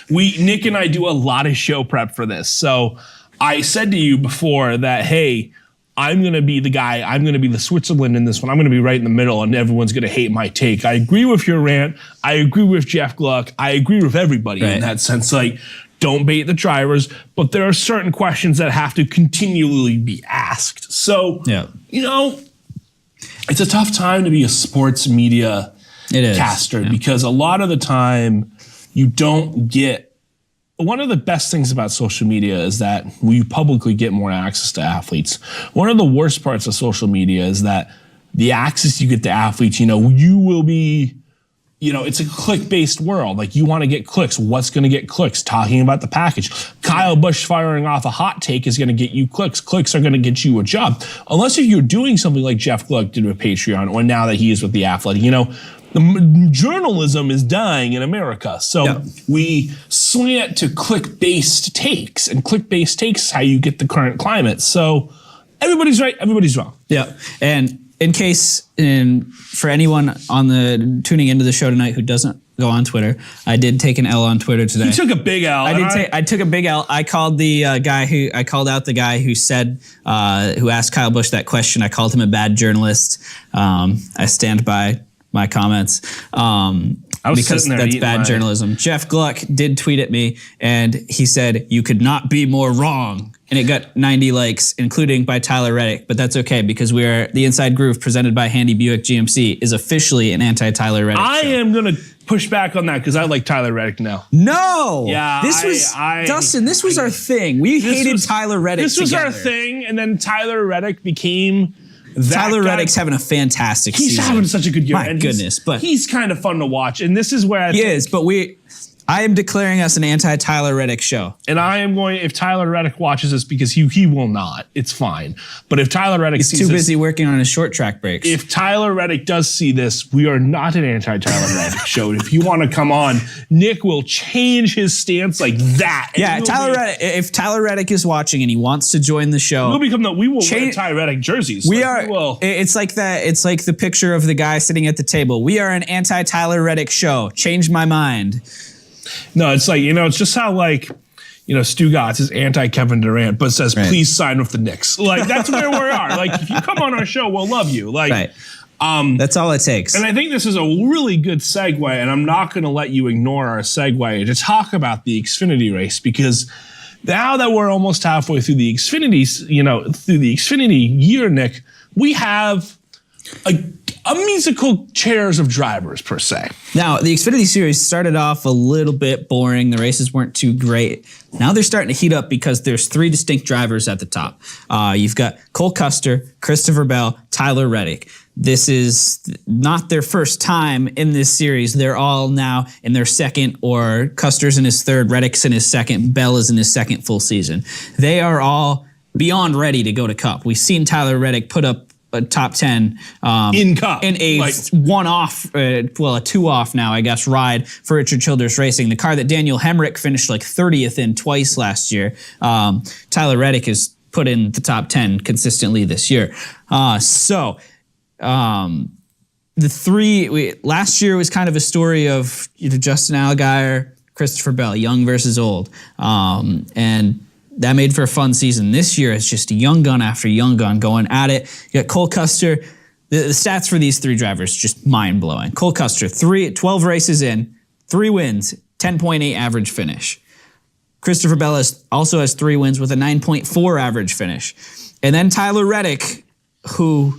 Nick and I do a lot of show prep for this. So I said to you before that, hey, I'm going to be the guy. I'm going to be the Switzerland in this one. I'm going to be right in the middle, and everyone's going to hate my take. I agree with your rant. I agree with Jeff Gluck. I agree with everybody in that sense. Like, don't bait the drivers, but there are certain questions that have to continually be asked. So, it's a tough time to be a sports media caster because a lot of the time you don't get one of the best things about social media is that we publicly get more access to athletes. One of the worst parts of social media is that the access you get to athletes, you will be, it's a click-based world. Like, you want to get clicks. What's going to get clicks? Talking about the package. Kyle Busch firing off a hot take is going to get you clicks. Clicks are going to get you a job. Unless if you're doing something like Jeff Gluck did with Patreon, or now that he is with The Athletic, the journalism is dying in America. So we slant to click-based takes, and click-based takes is how you get the current climate. So everybody's right, everybody's wrong. Yeah, and in case, for anyone tuning into the show tonight who doesn't go on Twitter, I did take an L on Twitter today. You took a big L. I took a big L. I called I called out the guy who said, who asked Kyle Busch that question. I called him a bad journalist. I stand by my comments. Because that's bad journalism. Jeff Gluck did tweet at me, and he said, "You could not be more wrong." And it got 90 likes, including by Tyler Reddick. But that's okay, because the Inside Groove, presented by Handy Buick GMC, is officially an anti-Tyler Reddick show. I am going to push back on that, because I like Tyler Reddick now. No! Yeah, Dustin, this was our thing. We hated Tyler Reddick This was our thing, and then Tyler Reddick became... Tyler Reddick's having a fantastic season. He's having such a good year. My goodness. But he's kind of fun to watch. And this is where he is, but I am declaring us an anti-Tyler Reddick show. And I am going, if Tyler Reddick watches this, because he will not, it's fine. But if Tyler Reddick sees this... He's too busy working on his short track breaks. If Tyler Reddick does see this, we are not an anti-Tyler Reddick show. And if you want to come on, Nick will change his stance like that. Yeah, if Tyler Reddick is watching and he wants to join the show... we will wear Tyler Reddick jerseys. It's like that. It's like the picture of the guy sitting at the table. We are an anti-Tyler Reddick show. Change my mind. No, it's like, it's just how, Stu Gatz is anti-Kevin Durant, but says, please sign with the Knicks. Like, that's where we are. Like, if you come on our show, we'll love you. Like, that's all it takes. And I think this is a really good segue, and I'm not going to let you ignore our segue to talk about the Xfinity race, because now that we're almost halfway through the Xfinity year, Nick, we have a musical chairs of drivers, per se. Now, the Xfinity Series started off a little bit boring. The races weren't too great. Now they're starting to heat up, because there's 3 distinct drivers at the top. You've got Cole Custer, Christopher Bell, Tyler Reddick. This is not their first time in this series. They're all now in their second, or Custer's in his third, Reddick's in his second, Bell is in his second full season. They are all beyond ready to go to Cup. We've seen Tyler Reddick put up a top 10 in Cup, in a one-off, a two-off now, I guess, ride for Richard Childress Racing. The car that Daniel Hemrick finished 30th in twice last year. Tyler Reddick has put in the top 10 consistently this year. The 3 last year was kind of a story of Justin Allgaier, Christopher Bell, young versus old, and that made for a fun season. This year, it's just young gun after young gun going at it. You got Cole Custer. The stats for these 3 drivers, just mind-blowing. Cole Custer, 12 races in, 3 wins, 10.8 average finish. Christopher Bell also has 3 wins with a 9.4 average finish. And then Tyler Reddick, who,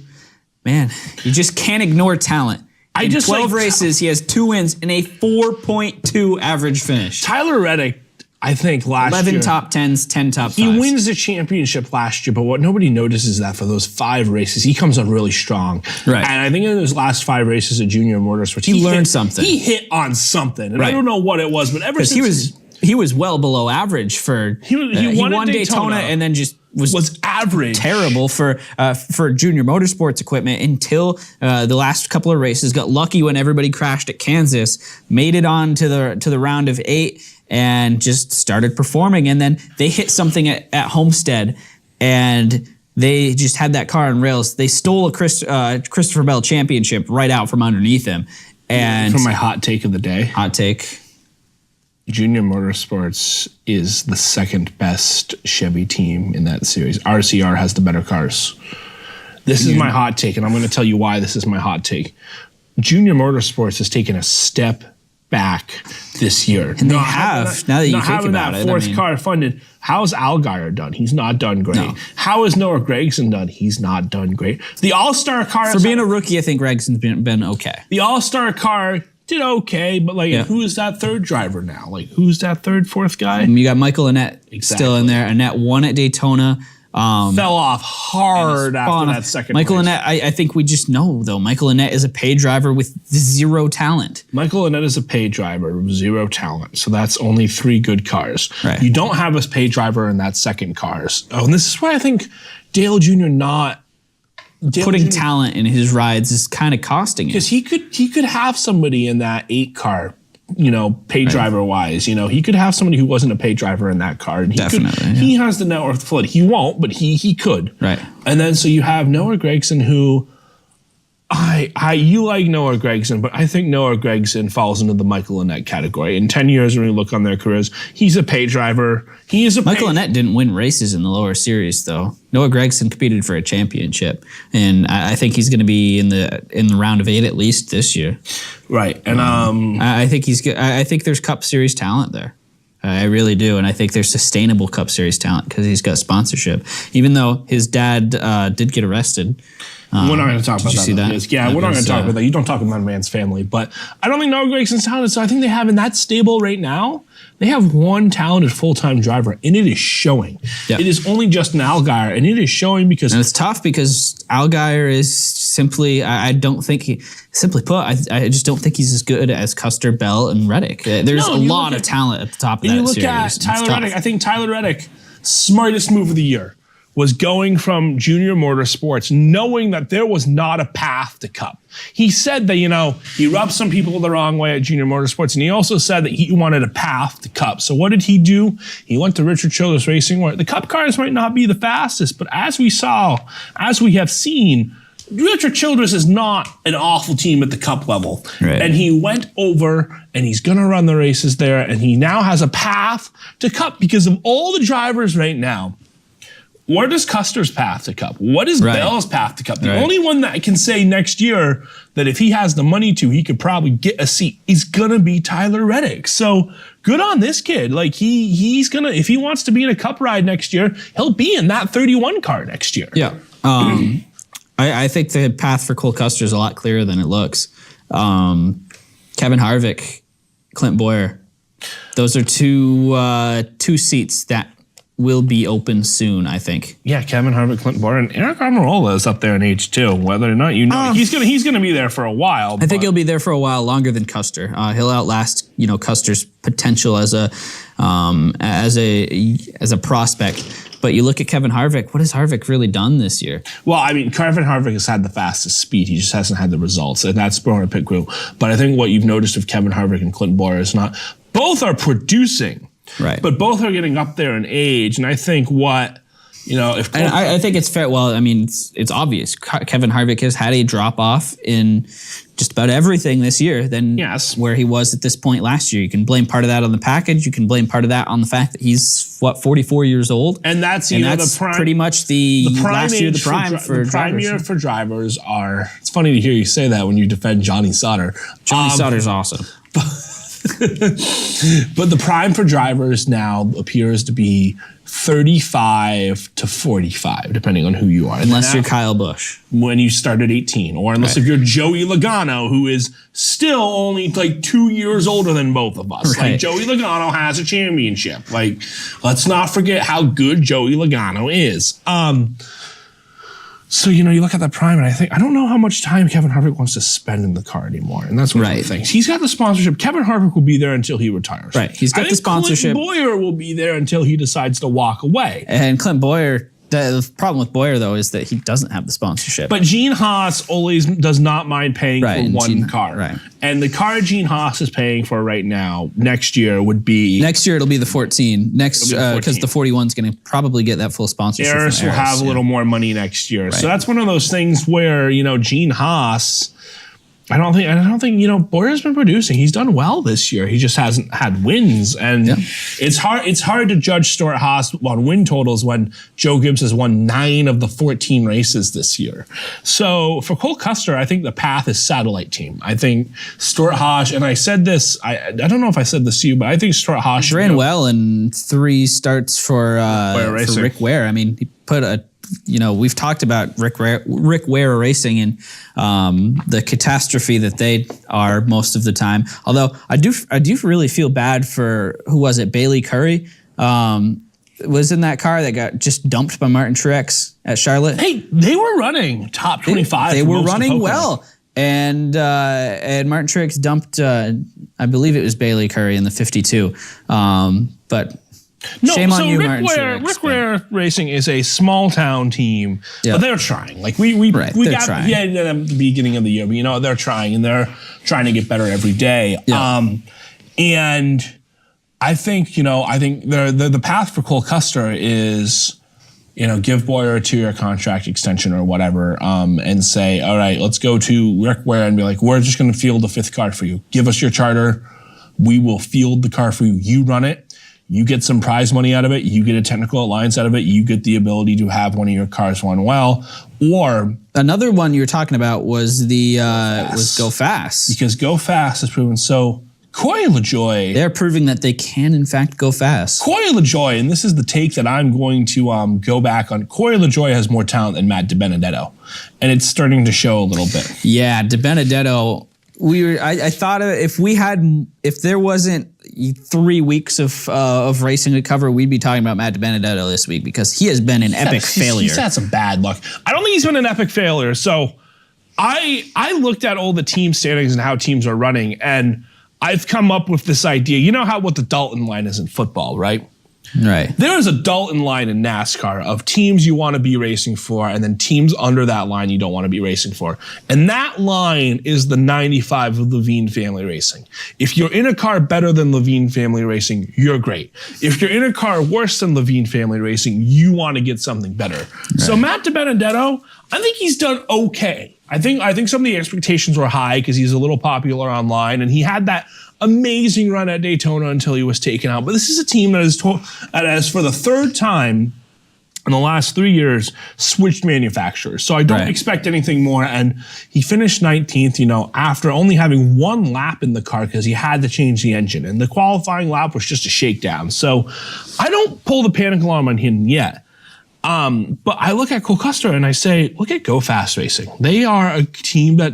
man, you just can't ignore talent. In 12 races, he has 2 wins and a 4.2 average finish. Tyler Reddick, I think last 11 year, top 10s, 10 top 5s. He wins the championship last year, but what nobody notices is that for those 5 races, he comes on really strong. Right. And I think in those last 5 races of Junior Motorsports, he learned something. He hit on something. And I don't know what it was, but ever since he was well below average for he won Daytona and then just was average, terrible for Junior Motorsports equipment until the last couple of races. Got lucky when everybody crashed at Kansas, made it on to the round of 8, and just started performing. And then they hit something at Homestead, and they just had that car on rails. They stole a Christopher Bell championship right out from underneath him. And for my hot take of the day, hot take. Junior Motorsports is the second best Chevy team in that series. RCR has the better cars. This is my hot take, and I'm going to tell you why this is my hot take. Junior Motorsports has taken a step back this year. And they have, now that you think about it. Fourth car funded. How's Allgaier done? He's not done great. No. How is Noah Gragson done? He's not done great. The All-Star car... For being a rookie, I think Gregson's been okay. The All-Star car did okay, but like, who is that third driver now? Like, who's that third, fourth guy? You got Michael Annett still in there. Annett won at Daytona. Fell off hard after that second Michael race. Annett, I think we just know, though. Michael Annett is a paid driver with zero talent. Michael Annett is a paid driver with zero talent. So that's only 3 good cars. Right. You don't have a paid driver in that second cars. Oh, and this is why I think Dale Jr. Putting talent in his rides is kind of costing him. Because he could have somebody in that 8 car, paid driver wise. He could have somebody who wasn't a paid driver in that car. And he has the network to flood. He won't, but he could. Right. And then so you have Noah Gragson, who you like Noah Gragson, but I think Noah Gragson falls into the Michael Annett category. In 10 years, when you look on their careers, he's a paid driver. Michael Annett didn't win races in the lower series, though. Noah Gragson competed for a championship, and I think he's going to be in the round of 8 at least this year. Right, and I think he's good. I think there's Cup Series talent there. I really do, and I think there's sustainable Cup Series talent because he's got sponsorship. Even though his dad did get arrested. We're not going to talk about that. See that? Yeah, we're not going to talk about that. You don't talk about a man's family. But I don't think Noah Gragson's talented. So I think they have in that stable right now, they have one talented full-time driver, and it is showing. Yep. It is only Justin Allgaier, and it is showing because... And it's tough because Allgaier is simply... I don't think he... Simply put, I just don't think he's as good as Custer, Bell, and Reddick. There's a lot of talent at the top of that series. You look at Tyler Reddick. I think Tyler Reddick, smartest move of the year, was going from Junior Motorsports, knowing that there was not a path to Cup. He said that, he rubbed some people the wrong way at Junior Motorsports, and he also said that he wanted a path to Cup. So what did he do? He went to Richard Childress Racing, where the Cup cars might not be the fastest, but as we have seen, Richard Childress is not an awful team at the Cup level. Right. And he went over, and he's going to run the races there, and he now has a path to Cup because of all the drivers right now. What is Custer's path to Cup? What is Bell's path to Cup? The only one that I can say next year that if he has the money to, he could probably get a seat is going to be Tyler Reddick. So good on this kid. Like he's going to, if he wants to be in a Cup ride next year, he'll be in that 31 car next year. Yeah. I think the path for Cole Custer is a lot clearer than it looks. Kevin Harvick, Clint Boyer, those are two seats that will be open soon, I think. Yeah, Kevin Harvick, Clint Boyer, and Eric Almirola is up there in age too. Whether or not he's gonna be there for a while. I think he'll be there for a while longer than Custer. He'll outlast Custer's potential as a prospect. But you look at Kevin Harvick. What has Harvick really done this year? Well, I mean, Kevin Harvick has had the fastest speed. He just hasn't had the results, and that's brought a pit crew. But I think what you've noticed of Kevin Harvick and Clint Boyer is not both are producing. Right. But both are getting up there in age. And I think I think it's fair. Well, I mean, it's obvious. Kevin Harvick has had a drop off in just about everything this year than where he was at this point last year. You can blame part of that on the package. You can blame part of that on the fact that he's 44 years old. And that's the prime, pretty much the last year, the prime for drivers. Prime year for drivers are. It's funny to hear you say that when you defend Johnny Sauter. Johnny Sauter's awesome. But the prime for drivers now appears to be 35 to 45, depending on who you are. Unless you're Kyle Busch. When you start at 18. Or unless if you're Joey Logano, who is still only like 2 years older than both of us. Right. Like Joey Logano has a championship. Like, let's not forget how good Joey Logano is. So, you look at that prime, and I don't know how much time Kevin Harvick wants to spend in the car anymore. And that's one of the things. He's got the sponsorship. Kevin Harvick will be there until he retires. Right. He's got the sponsorship. Clint Boyer will be there until he decides to walk away. And Clint Boyer, the problem with Boyer, though, is that he doesn't have the sponsorship. But Gene Haas always does not mind paying for one car. Right. And the car Gene Haas is paying for right now, next year would be... Next year, it'll be the 14. Because the 41 is going to probably get that full sponsorship. Eris will have a little more money next year. Right. So that's one of those things where, Gene Haas... I don't think Boyer's been producing. He's done well this year. He just hasn't had wins, and it's hard to judge Stuart Haas on win totals when Joe Gibbs has won 9 of the 14 races this year. So for Cole Custer, I think the path is satellite team. I think Stuart Haas, and I said this, I don't know if I said this to you, but I think Stuart Haas ran well in 3 starts for Rick Ware. I mean, he put a we've talked about Rick Ware Racing and the catastrophe that they are most of the time. Although I do really feel bad for, who was it, Bailey Curry? Was in that car that got just dumped by Martin Truex at Charlotte. Hey, they were running top 25. They were running well. And Martin Truex dumped, I believe it was Bailey Curry in the 52. But shame on you, Martin Truex. Rick Ware Racing is a small town team, but they're trying. Like we got at the beginning of the year, but they're trying, and they're trying to get better every day. Yeah. And I think the path for Cole Custer is, give Boyer a 2-year contract extension or whatever, and say, all right, let's go to Rick Ware and be like, we're just going to field the 5th car for you. Give us your charter. We will field the car for you. You run it. You get some prize money out of it. You get a technical alliance out of it. You get the ability to have one of your cars run well. Or another one you were talking about was Go Fast. Because Go Fast has proven so. Coy LaJoie. They're proving that they can, in fact, go fast. Coy LaJoie, and this is the take that I'm going to go back on. Coy LaJoie has more talent than Matt DiBenedetto, and it's starting to show a little bit. Yeah, DiBenedetto. I thought if there wasn't 3 weeks of racing to cover, we'd be talking about Matt DiBenedetto this week because he has been an epic failure. He's had some bad luck. I don't think he's been an epic failure. So I looked at all the team standings and how teams are running, and I've come up with this idea. You know what the Dalton line is in football, right? Right. There is a Dalton line in NASCAR of teams you want to be racing for and then teams under that line you don't want to be racing for. And that line is the 95 of Levine Family Racing. If you're in a car better than Levine Family Racing, you're great. If you're in a car worse than Levine Family Racing, you want to get something better. Right. So Matt DiBenedetto, I think he's done okay. I think some of the expectations were high because he's a little popular online, and he had that amazing run at Daytona until he was taken out. But this is a team that has for the 3rd time in the last 3 years switched manufacturers. So I don't expect anything more. And he finished 19th, after only having 1 lap in the car because he had to change the engine. And the qualifying lap was just a shakedown. So I don't pull the panic alarm on him yet. But I look at Cole Custer and I say, look at Go Fast Racing. They are a team that,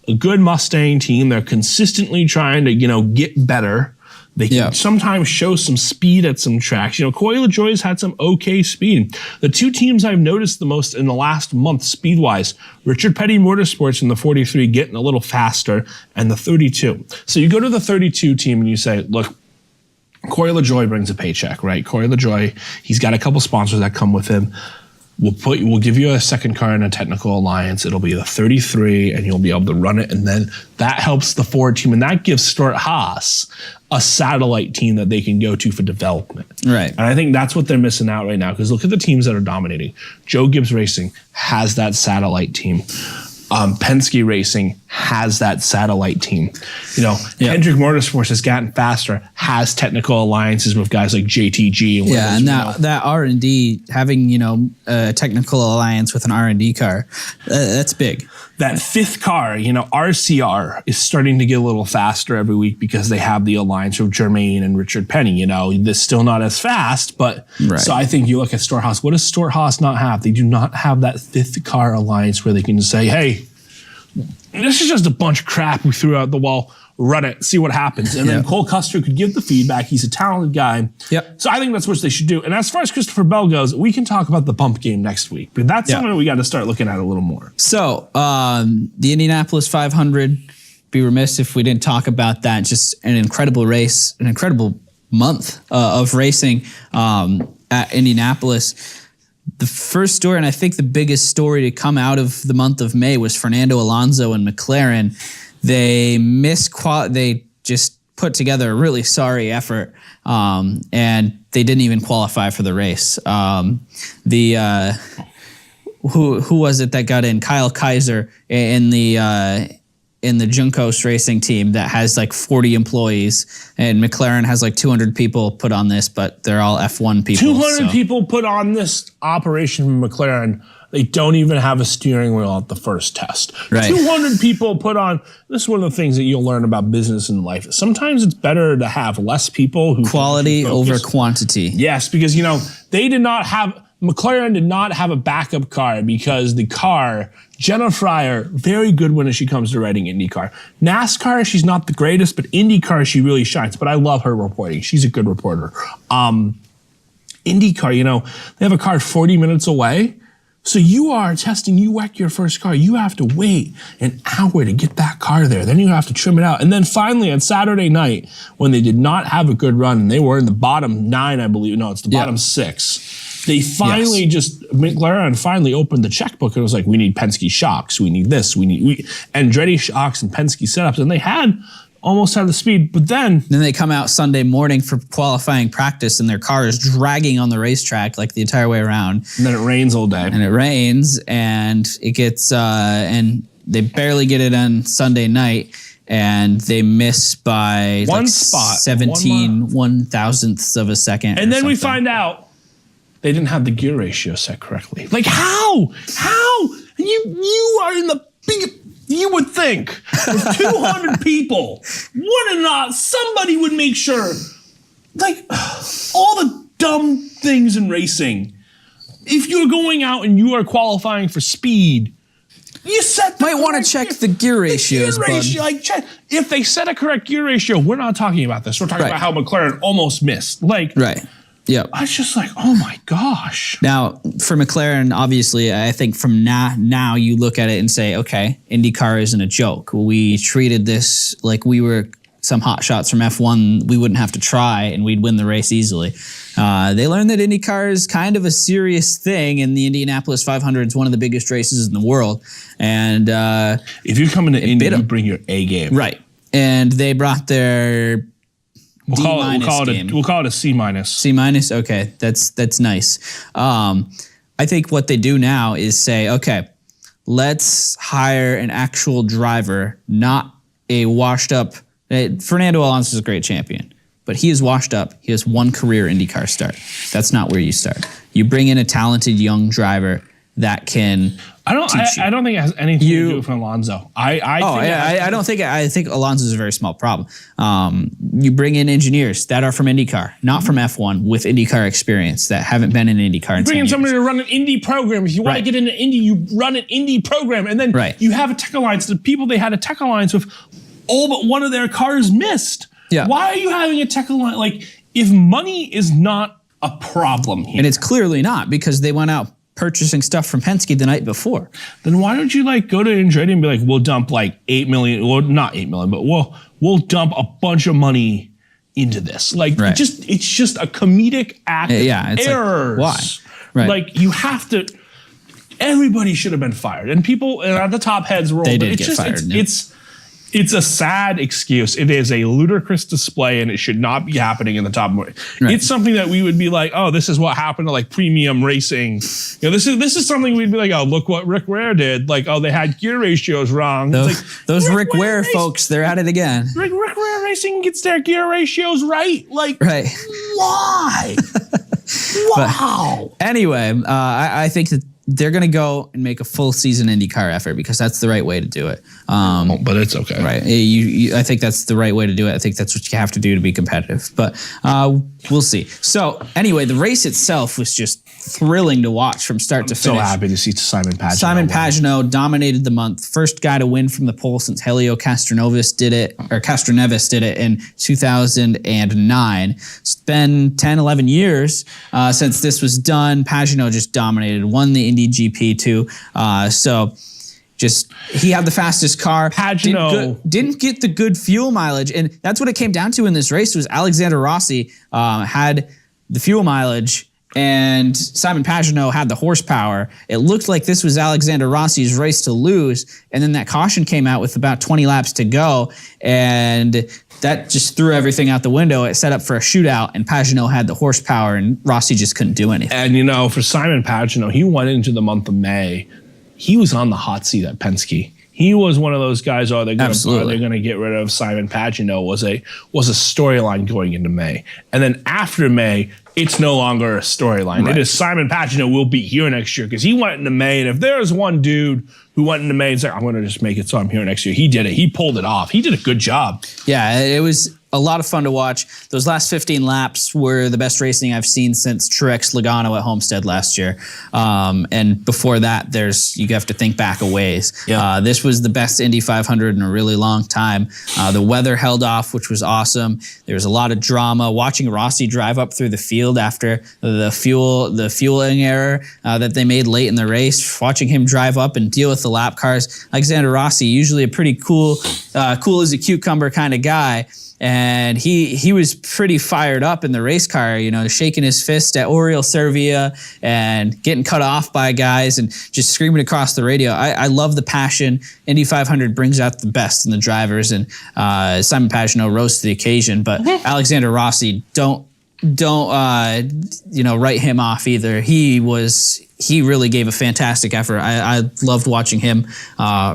a good Mustang team. They're consistently trying to, get better. They can sometimes show some speed at some tracks. Coy LaJoie's had some okay speed. The 2 teams I've noticed the most in the last month speed-wise, Richard Petty Motorsports in the 43 getting a little faster, and the 32. So you go to the 32 team and you say, look, Coy LaJoie brings a paycheck, right? Coy LaJoie, he's got a couple sponsors that come with him. We'll give you a 2nd car in a technical alliance. It'll be the 33, and you'll be able to run it. And then that helps the Ford team, and that gives Stewart-Haas a satellite team that they can go to for development. Right. And I think that's what they're missing out right now, because look at the teams that are dominating. Joe Gibbs Racing has that satellite team. Penske Racing has that satellite team. Hendrick Motorsports has gotten faster, has technical alliances with guys like JTG. And that R&D, having, a technical alliance with an R&D car, that's big. That 5th car, RCR is starting to get a little faster every week because they have the alliance with Germain and Richard Penny. They're still not as fast, but so I think you look at Stewart-Haas. What does Stewart-Haas not have? They do not have that 5th car alliance where they can say, hey, this is just a bunch of crap we threw out the wall. Run it, see what happens. And then Cole Custer could give the feedback. He's a talented guy. Yep. So I think that's what they should do. And as far as Christopher Bell goes, we can talk about the bump game next week. But that's something that we got to start looking at a little more. So the Indianapolis 500, be remiss if we didn't talk about that. Just an incredible race, an incredible month of racing at Indianapolis. The first story, and I think the biggest story to come out of the month of May, was Fernando Alonso and McLaren. They they just put together a really sorry effort, and they didn't even qualify for the race. Who was it that got in? Kyle Kaiser in the Juncos racing team that has like 40 employees, and McLaren has like 200 people put on this, but they're all F1 people. 200 people put on this operation from McLaren. They don't even have a steering wheel at the first test. Right. 200 people put on. This is one of the things that you'll learn about business and life. Sometimes it's better to have less people who quality over quantity. Yes, because they did not have. McLaren did not have a backup car because the car, Jenna Fryer, very good when she comes to writing IndyCar. NASCAR, she's not the greatest, but IndyCar, she really shines. But I love her reporting. She's a good reporter. IndyCar, they have a car 40 minutes away. So you are testing, you wreck your first car. You have to wait an hour to get that car there. Then you have to trim it out. And then finally on Saturday night, when they did not have a good run, and they were in the bottom 9, I believe. No, it's the bottom 6. They finally McLaren finally opened the checkbook and was like, we need Penske shocks. We need this. Andretti shocks and Penske setups. And they almost had the speed, but then they come out Sunday morning for qualifying practice and their car is dragging on the racetrack like the entire way around. And then it rains all day. And it rains and it gets, and they barely get it on Sunday night and they miss by one spot, 1/thousandths of a second. And then we find out they didn't have the gear ratio set correctly. Like how? You are in the big. You would think if 200 people somebody would make sure, like all the dumb things in racing. If you're going out and you are qualifying for speed, you might want to check the gear ratios. Check if they set a correct gear ratio. We're not talking about this. We're talking about how McLaren almost missed. Right. Yeah, I was just like, oh my gosh. Now, for McLaren, obviously, I think from now you look at it and say, okay, IndyCar isn't a joke. We treated this like we were some hot shots from F1 we wouldn't have to try and we'd win the race easily. They learned that IndyCar is kind of a serious thing, and the Indianapolis 500 is one of the biggest races in the world. And if you're coming to Indy, you bring your A game. Right. And they brought their We'll call it a C minus. C minus? Okay, that's nice. I think what they do now is say, okay, let's hire an actual driver, not a washed up. Fernando Alonso is a great champion, but he is washed up. He has one career IndyCar start. That's not where you start. You bring in a talented young driver that can. I don't think it has anything to do with Alonso. I think Alonso is a very small problem. You bring in engineers that are from IndyCar, not from F1, with IndyCar experience that haven't been in IndyCar. You bring in somebody to run an Indy program. If you want to get into Indy, you run an Indy program, and then you have a tech alliance. The people they had a tech alliance with, all but one of their cars missed. Yeah. Why are you having a tech alliance? Like, if money is not a problem here, and it's clearly not, because they went out purchasing stuff from Penske the night before. Then why don't you go to Andretti and be like, we'll dump $8 million, well, not $8 million, but we'll dump a bunch of money into this. It's just a comedic act of errors. Why? Right. You have to, everybody should have been fired. And people at the top heads roll. They did get fired. It's a sad excuse. It is a ludicrous display, and it should not be happening in the top. Right. It's something that we would be like, oh, this is what happened to premium racing. This is something we'd be like, oh, look what Rick Ware did. They had gear ratios wrong. Those Rick Ware folks, they're at it again. Rick Ware Racing gets their gear ratios right. Why? Wow. But anyway, I think that they're going to go and make a full season IndyCar effort because that's the right way to do it. But it's okay. Right. I think that's the right way to do it. I think that's what you have to do to be competitive. But we'll see. So anyway, the race itself was just thrill-ing to watch from start to finish. So happy to see Simon Pagenaud. Simon Pagenaud dominated the month. First guy to win from the pole since Helio Castroneves did it in 2009. It's been 10, 11 years since this was done. Pagenaud just dominated, won the Indy GP too. He had the fastest car. Pagenaud didn't get the good fuel mileage, and that's what it came down to in this race. Was Alexander Rossi had the fuel mileage, and Simon Pagenaud had the horsepower. It looked like this was Alexander Rossi's race to lose, and then that caution came out with about 20 laps to go, and that just threw everything out the window. It set up for a shootout, and Pagenaud had the horsepower, and Rossi just couldn't do anything. And, for Simon Pagenaud, he went into the month of May. He was on the hot seat at Penske. He was one of those guys, they're going to get rid of Simon Pagenaud, was a storyline going into May. And then after May, it's no longer a storyline. Right. It is Simon Pagenaud will be here next year because he went into May, and if there's one dude who went into May and said, I'm going to just make it so I'm here next year. He did it. He pulled it off. He did a good job. Yeah, it was a lot of fun to watch. Those last 15 laps were the best racing I've seen since Truex Logano at Homestead last year. And before that, you have to think back a ways. Yeah. This was the best Indy 500 in a really long time. The weather held off, which was awesome. There was a lot of drama. Watching Rossi drive up through the field after the fueling error that they made late in the race, watching him drive up and deal with the lap cars. Alexander Rossi, usually a pretty cool as a cucumber kind of guy. And he was pretty fired up in the race car, shaking his fist at Oriol Servia and getting cut off by guys and just screaming across the radio. I love the passion. Indy 500 brings out the best in the drivers, and Simon Pagenaud rose to the occasion. But Alexander Rossi, don't write him off either. He really gave a fantastic effort. I loved watching him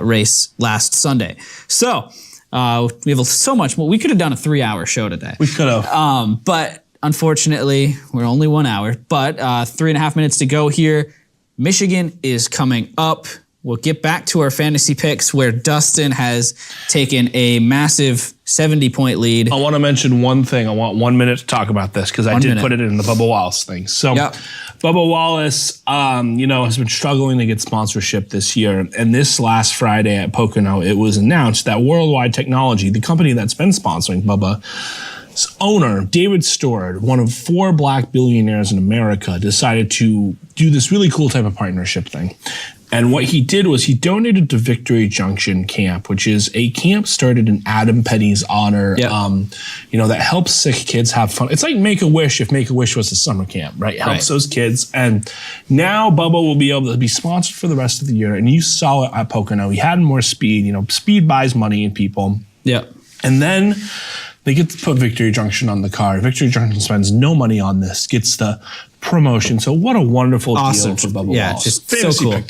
race last Sunday. So. We have so much more. We could have done a 3-hour show today. We could have. But unfortunately, we're only 1 hour. But 3.5 minutes to go here. Michigan is coming up. We'll get back to our fantasy picks where Dustin has taken a massive 70-point lead. I want to mention one thing. I want 1 minute to talk about this because I did put it in the Bubba Wallace thing. So Bubba Wallace, has been struggling to get sponsorship this year. And this last Friday at Pocono, it was announced that Worldwide Technology, the company that's been sponsoring Bubba's owner, David Stewart, one of 4 black billionaires in America, decided to do this really cool type of partnership thing. And what he did was he donated to Victory Junction Camp, which is a camp started in Adam Petty's honor, that helps sick kids have fun. It's like Make-A-Wish if Make-A-Wish was a summer camp, right? It helps those kids. And now Bubba will be able to be sponsored for the rest of the year. And you saw it at Pocono. He had more speed. Speed buys money in people. Yeah. And then they get to put Victory Junction on the car. Victory Junction spends no money on this, gets the promotion. So what a wonderful deal for Bubba Wallace. Just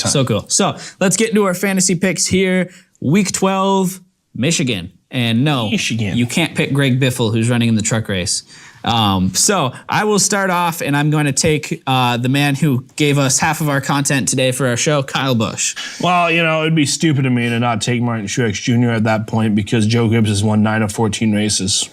so cool. So let's get into our fantasy picks here. Week 12, Michigan. And no, you can't pick Greg Biffle, who's running in the truck race. So I will start off, and I'm going to take the man who gave us half of our content today for our show, Kyle Busch. Well, it'd be stupid of me to not take Martin Truex Jr. at that point because Joe Gibbs has won 9 of 14 races.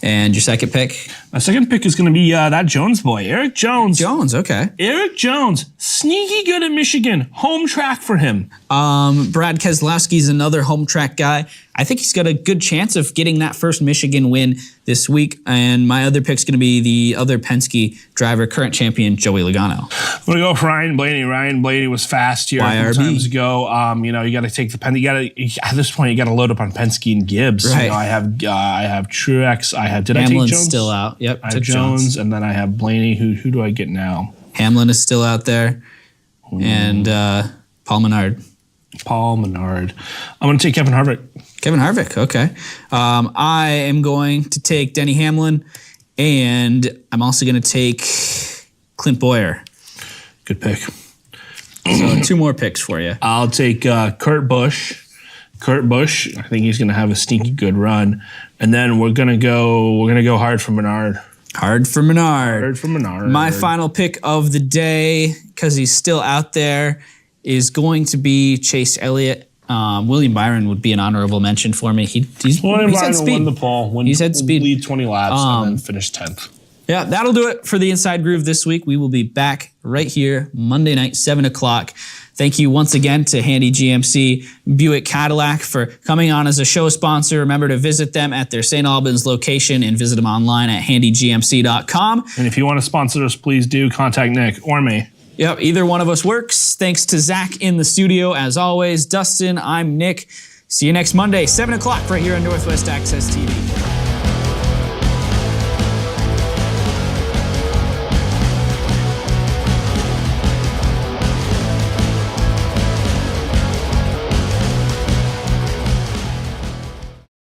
And your second pick? My second pick is going to be that Jones boy, Eric Jones. Okay. Eric Jones, sneaky good at Michigan. Home track for him. Brad Keselowski's another home track guy. I think he's got a good chance of getting that first Michigan win this week. And my other pick's going to be the other Penske driver, current champion, Joey Logano. I'm going to go for Ryan Blaney. Ryan Blaney was fast here a couple times ago. You got to take the Penske. At this point, you got to load up on Penske and Gibbs. Right. I have Truex. Did Hamlin's I take Jones? Still out. Yep. I have Jones, and then I have Blaney. Who do I get now? Hamlin is still out there. And Paul Menard. I'm going to take Kevin Harvick. Kevin Harvick, okay. I am going to take Denny Hamlin, and I'm also going to take Clint Boyer. Good pick. So 2 more picks for you. I'll take Kurt Busch. Kurt Busch, I think he's going to have a stinky good run. And then we're going to go hard for Menard. Hard for Menard. Hard for Menard. My final pick of the day, because he's still out there, is going to be Chase Elliott. William Byron would be an honorable mention for me. He's William had Byron speed. won the pole. He's had speed. Lead 20 laps and then finish 10th. Yeah, that'll do it for the Inside Groove this week. We will be back right here Monday night, 7 o'clock. Thank you once again to Handy GMC Buick Cadillac for coming on as a show sponsor. Remember to visit them at their St. Albans location and visit them online at handygmc.com. And if you want to sponsor us, please do contact Nick or me. Yep, either one of us works. Thanks to Zach in the studio, as always. Dustin, I'm Nick. See you next Monday, 7 o'clock, right here on Northwest Access TV.